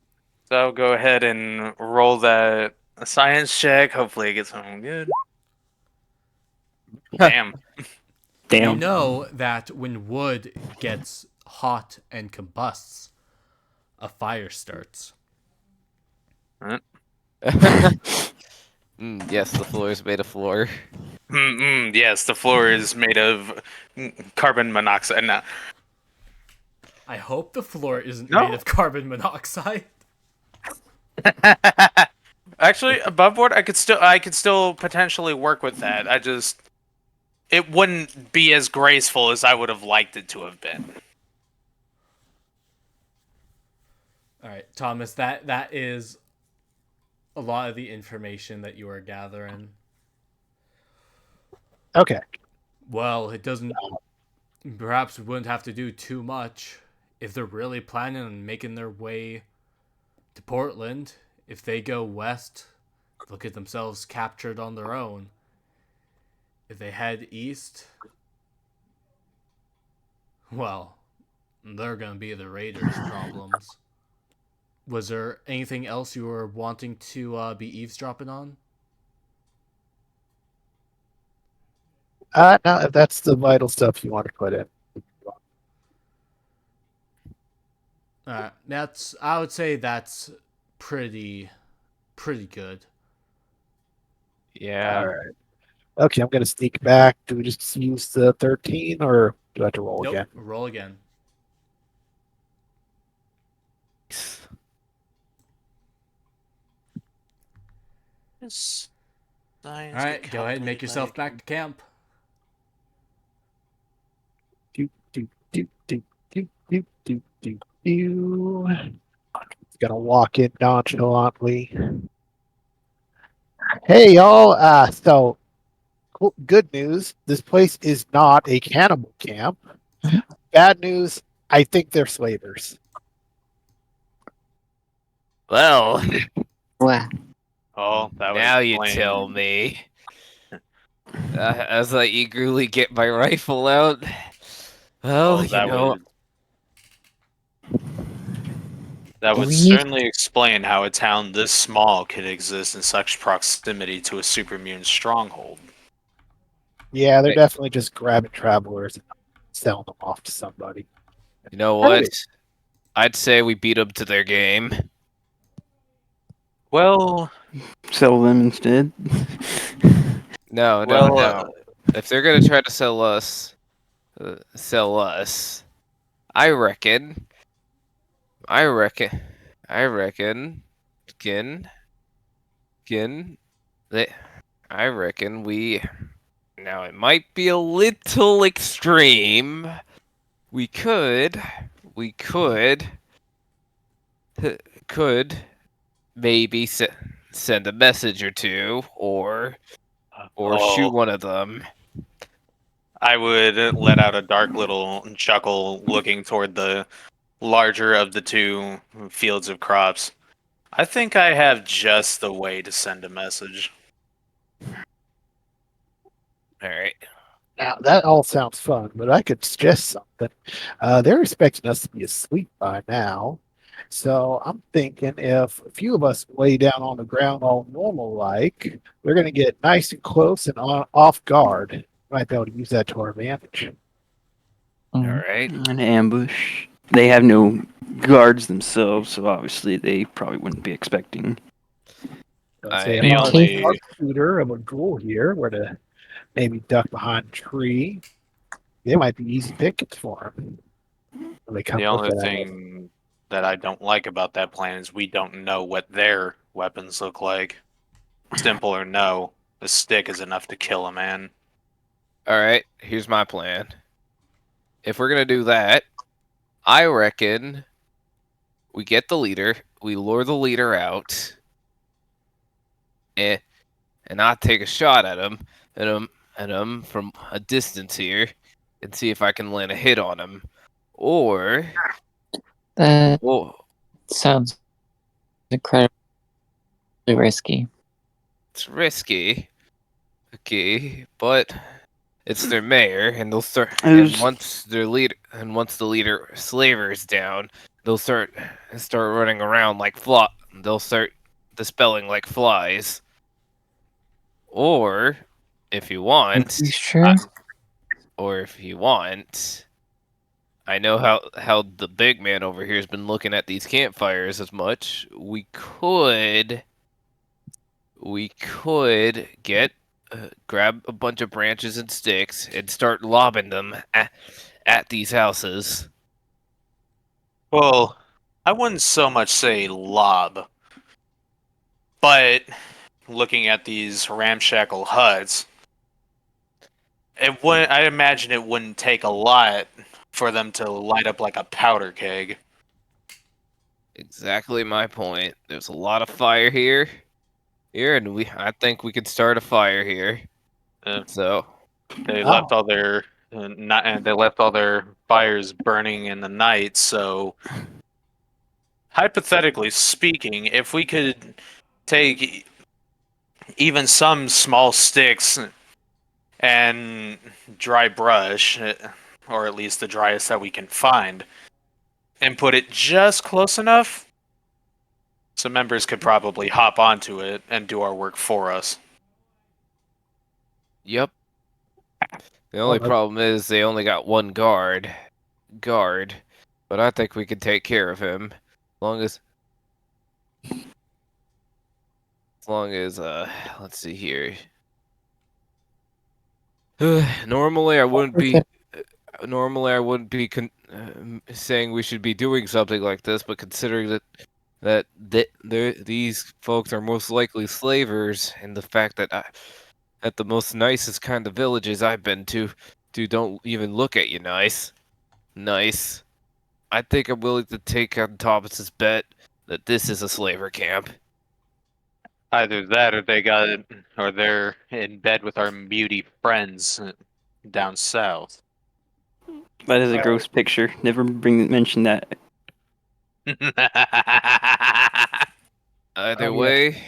so I'll go ahead and roll that science check. Hopefully, I get something good. Damn. You know that when wood gets hot and combusts, a fire starts. Yes, the floor is made of floor. Yes, the floor is made of carbon monoxide. No. I hope the floor isn't made of carbon monoxide. Actually, above board, I could still potentially work with that. It wouldn't be as graceful as I would have liked it to have been. All right, Thomas, that is a lot of the information that you are gathering. Okay. Well, it doesn't. Perhaps we wouldn't have to do too much if they're really planning on making their way to Portland. If they go west, look at themselves captured on their own. If they head east, well, they're gonna be the Raiders' problems. Was there anything else you were wanting to be eavesdropping on? No, if that's the vital stuff you want to put in. I would say that's pretty good. Yeah. All right. Okay, I'm gonna sneak back. Do we just use the 13, or do I have to roll Nope. again? Roll again. This All science get right, go ahead and make calculated by yourself back to camp. Do do do do do do do do do. Gonna walk in nonchalantly. Hey y'all. So good news. This place is not a cannibal camp. Bad news. I think they're slavers. Well, Well, Oh, that would now you explain. tell me. As I eagerly get my rifle out. Well, Well, you that know, would Breathe. certainly explain how a town this small could exist in such proximity to a super mutant stronghold. Yeah, they're Hey. definitely just grabbing travelers and selling them off to somebody. you know what? I'd say we beat them to their game. Well, Sell them instead. No, no, well, no. If they're gonna try to sell us, I reckon, I reckon, I reckon, Gin, Gin, they, I reckon we. Now it might be a little extreme. We could could maybe send a message or two, or shoot oh, one of them. I would let out a dark little chuckle looking toward the larger of the two fields of crops. I think I have just the way to send a message. All right. Now that all sounds fun, but I could suggest something. They're expecting us to be asleep by now, so I'm thinking if a few of us lay down on the ground all normal like, we're gonna get nice and close and off guard. Might be able to use that to our advantage. All Mhm. right. An ambush. They have no guards themselves, so obviously they probably wouldn't be expecting. Let's say if The I was only a shooter of a Ghoul here, were to maybe duck behind a tree, they might be easy pickings for them. When they come the only looking at us. thing that I don't like about that plan is we don't know what their weapons look like. Simple or no, a stick is enough to kill a man. All right. Here's my plan. If we're gonna do that, I reckon we get the leader, we lure the leader out, and I take a shot at him from a distance here, and see if I can land a hit on him, or That well, sounds incredibly risky. it's risky. Okay, but it's their mayor, and they'll start. And once the leader slaver is down, they'll start running around like fly. They'll start dispelling like flies. Or, if you want, You sure? or if you want, I know how the big man over here has been looking at these campfires as much. We could get grab a bunch of branches and sticks and start lobbing them at these houses. Well, I wouldn't so much say lob, but looking at these ramshackle huts, I imagine it wouldn't take a lot for them to light up like a powder keg. Exactly my point. There's a lot of fire here, and I think we could start a fire here. Uh, So they Oh. left all their they left all their fires burning in the night, so hypothetically speaking, if we could take even some small sticks and dry brush, or at least the driest that we can find, and put it just close enough, some members could probably hop onto it and do our work for us. yep. The only problem is they only got one guard. but I think we can take care of him, as long as let's see here. Normally, I wouldn't be. Normally, I wouldn't be saying we should be doing something like this, but considering these folks are most likely slavers, and the fact that at the most nicest kind of villages I've been to don't even look at you nice. I think I'm willing to take on Thomas's bet that this is a slaver camp. Either that, or or they're in bed with our muty friends down south. That is a gross picture. Never mention that. Either Oh, yeah. way,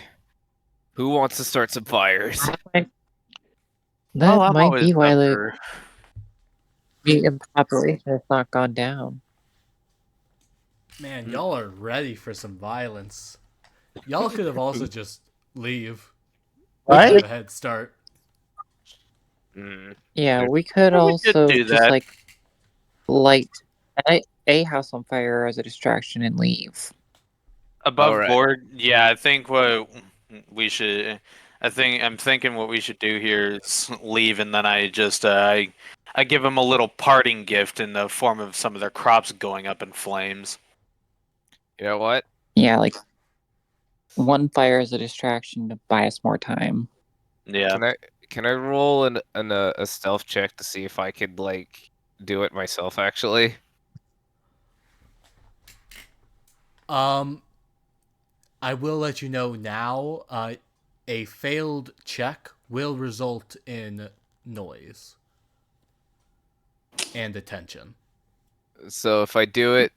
who wants to start some fires? That I'm might always be why up the for- population has not gone down. Man, y'all are ready for some violence. Y'all could have also just leave. Right? Have a head start. Yeah, we could We also could do just that. like light a house on fire as a distraction and leave. Above Alright. board, yeah, I think what we should. I'm thinking what we should do here is leave, and then I just I give them a little parting gift in the form of some of their crops going up in flames. You know what? Yeah, like one fire as a distraction to buy us more time. Yeah. Can I roll a stealth check to see if I could like do it myself actually? I will let you know now. A failed check will result in noise and attention. So if I do it,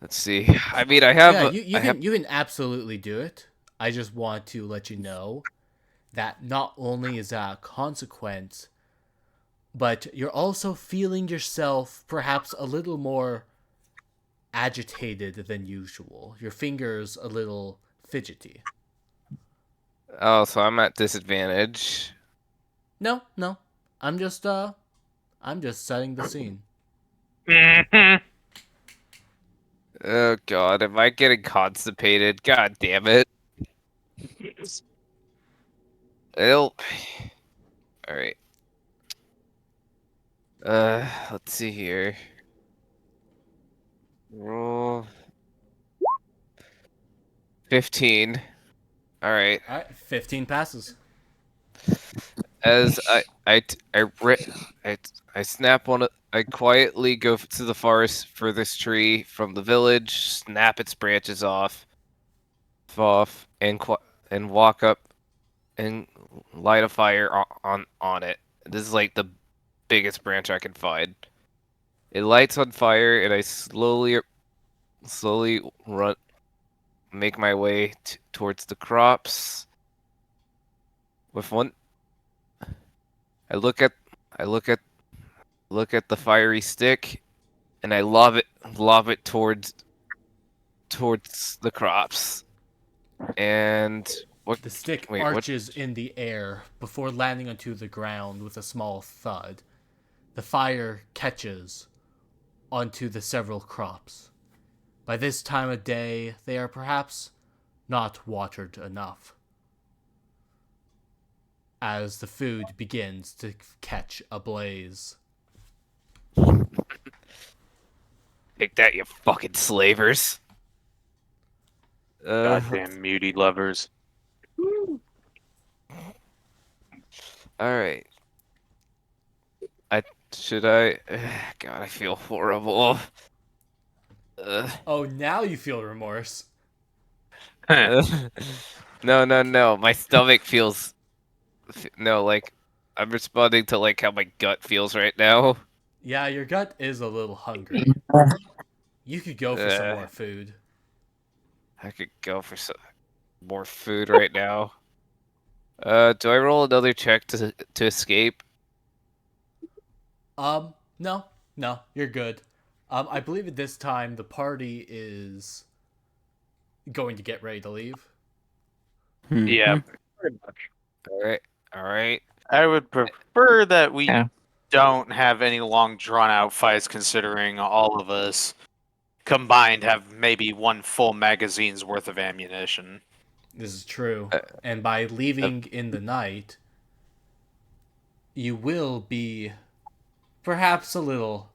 let's see. I mean, I have Yeah, a- you I have can absolutely do it. I just want to let you know that not only is that a consequence, but you're also feeling yourself perhaps a little more agitated than usual. Your fingers a little fidgety. Oh, so I'm at disadvantage. No. I'm just setting the scene. Oh god, am I getting constipated? God damn it. Well, alright. Let's see here. Roll 15. Alright. All right, 15 passes. As I snap on it. I quietly go to the forest furthest tree from the village, snap its branches off, and walk up and light a fire on it. This is like the biggest branch I can find. It lights on fire, and I slowly make my way towards the crops. With one, I look at the fiery stick, and I lob it towards the crops. And what? The stick Wait, what? arches in the air before landing onto the ground with a small thud. The fire catches onto the several crops. By this time of day, they are perhaps not watered enough. As the food begins to catch ablaze. Take that, you fucking slavers! Goddamn muty lovers. Alright. Should I? God, I feel horrible. Oh, now you feel remorse. No. My stomach feels. No, like I'm responding to like how my gut feels right now. Yeah, your gut is a little hungry. You could go for some more food. I could go for some more food right now. Do I roll another check to escape? No, you're good. I believe at this time the party is going to get ready to leave. Yeah, pretty much. All right. I would prefer that we Yeah. don't have any long drawn out fights, considering all of us combined have maybe one full magazine's worth of ammunition. This is true. And by leaving in the night, you will be perhaps a little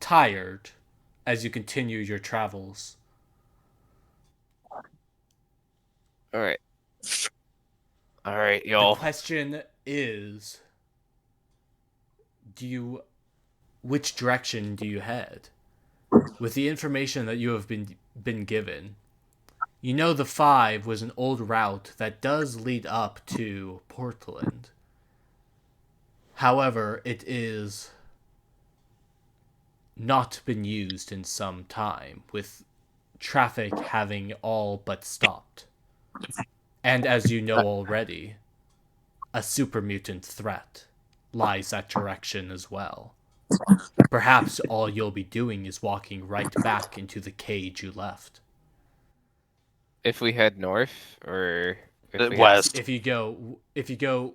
tired as you continue your travels. Alright. Alright, The y'all. question is, which direction do you head? With the information that you have been given, you know the 5 was an old route that does lead up to Portland. However, it is not been used in some time, with traffic having all but stopped. And as you know already, a super mutant threat lies that direction as well. Perhaps all you'll be doing is walking right back into the cage you left. If we head north, or if we West. If you go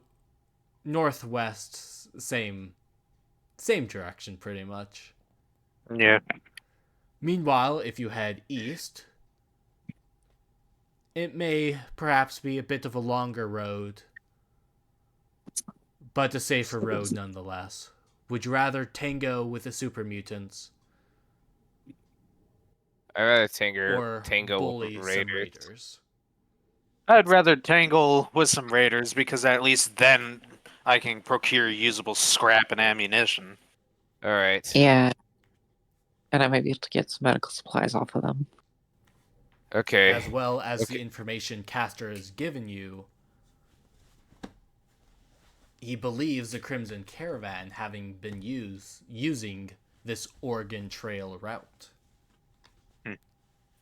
northwest, same direction pretty much. Yeah. Meanwhile, if you head east, it may perhaps be a bit of a longer road, but a safer road nonetheless. Would you rather tango with the super mutants I'd rather or tango bully some raiders. raiders? I'd rather tangle with some raiders because at least then I can procure usable scrap and ammunition. Alright. Yeah. And I might be able to get some medical supplies off of them. Okay. As well as Okay. the information Castor has given you, he believes the Crimson Caravan having been using this Oregon Trail route.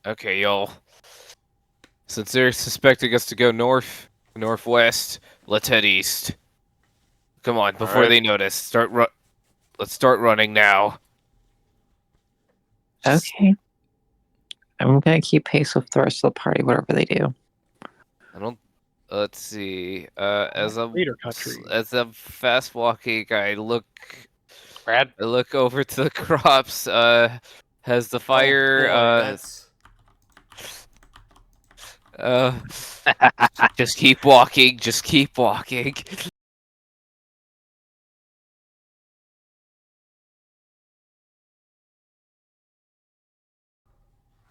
Okay, y'all. Since they're suspecting us to go northwest, let's head east. Come on, before they notice. Let's start running now. Okay. I'm gonna keep pace with the rest of the party, whatever they do. I don't. Let's see. As Raider country. I'm fast walking, Brad? I look over to the crops. Has the fire? That's Just keep walking. Just keep walking.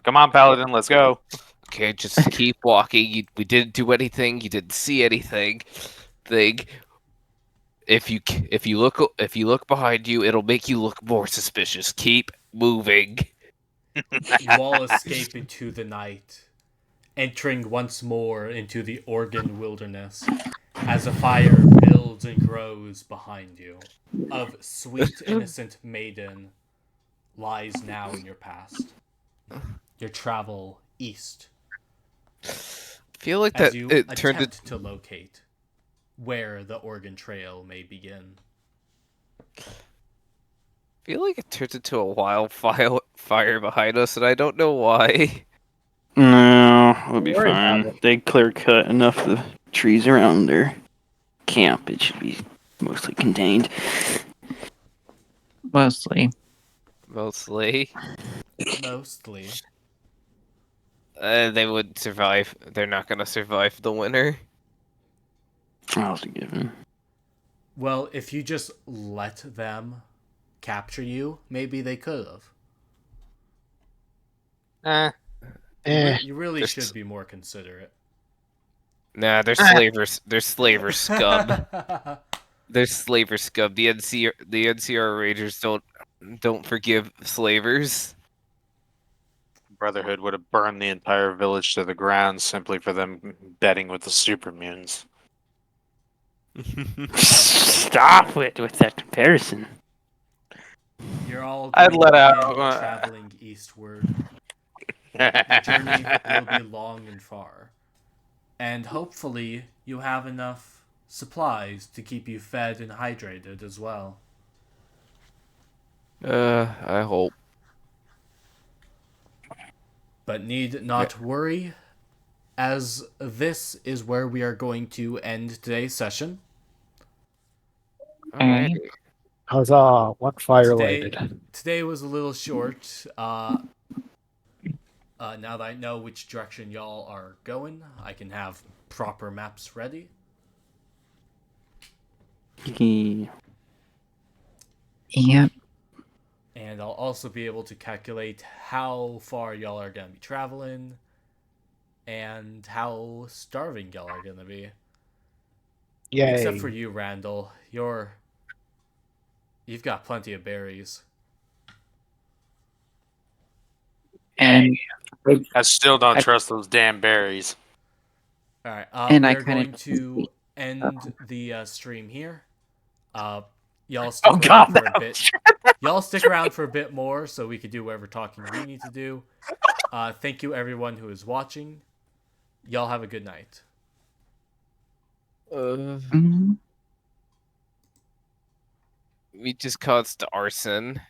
Come on, Paladin, let's go. Okay, just keep walking. We didn't do anything. You didn't see anything. If you look behind you, it'll make you look more suspicious. Keep moving. you all escape into the night, entering once more into the Oregon wilderness as a fire builds and grows behind you. Of sweet, innocent Maiden lies now in your past. Your travel east I feel like as that you it attempt turned to locate where the Oregon Trail may begin. feel like it turned into a wildfire behind us, and I don't know why. No, we'll be Don't worry about fine. They clear cut enough of the trees around their camp. It should be mostly contained. Mostly. Mostly, Mostly. they would survive. They're not gonna survive the winter. That was a given. Well, if you just let them capture you, maybe they could have. You really There's- should be more considerate. Nah, they're slavers. They're slaver scum. They're slaver scum. The NCR Rangers don't forgive slavers. Brotherhood would have burned the entire village to the ground simply for them betting with the supermutants. Stop it with that comparison. You're all I'd going let to out, begin traveling eastward. The journey will be long and far. And hopefully you have enough supplies to keep you fed and hydrated as well. I hope. But need not worry, as this is where we are going to end today's session. Alrighty. Huzzah! One fire Today, lighted. today was a little short. Now that I know which direction y'all are going, I can have proper maps ready. Yeah. Yep. And I'll also be able to calculate how far y'all are going to be traveling and how starving y'all are going to be. Yay! Except for you, Randall. You've got plenty of berries. And I still don't I- trust those damn berries. All right. And I We're kinda going to end Oh. the stream here. Y'all stick Oh around God! for a bit. Y'all stick around for a bit more so we could do whatever talking we need to do. Thank you everyone who is watching. Y'all have a good night. Mhm. We just caused arson.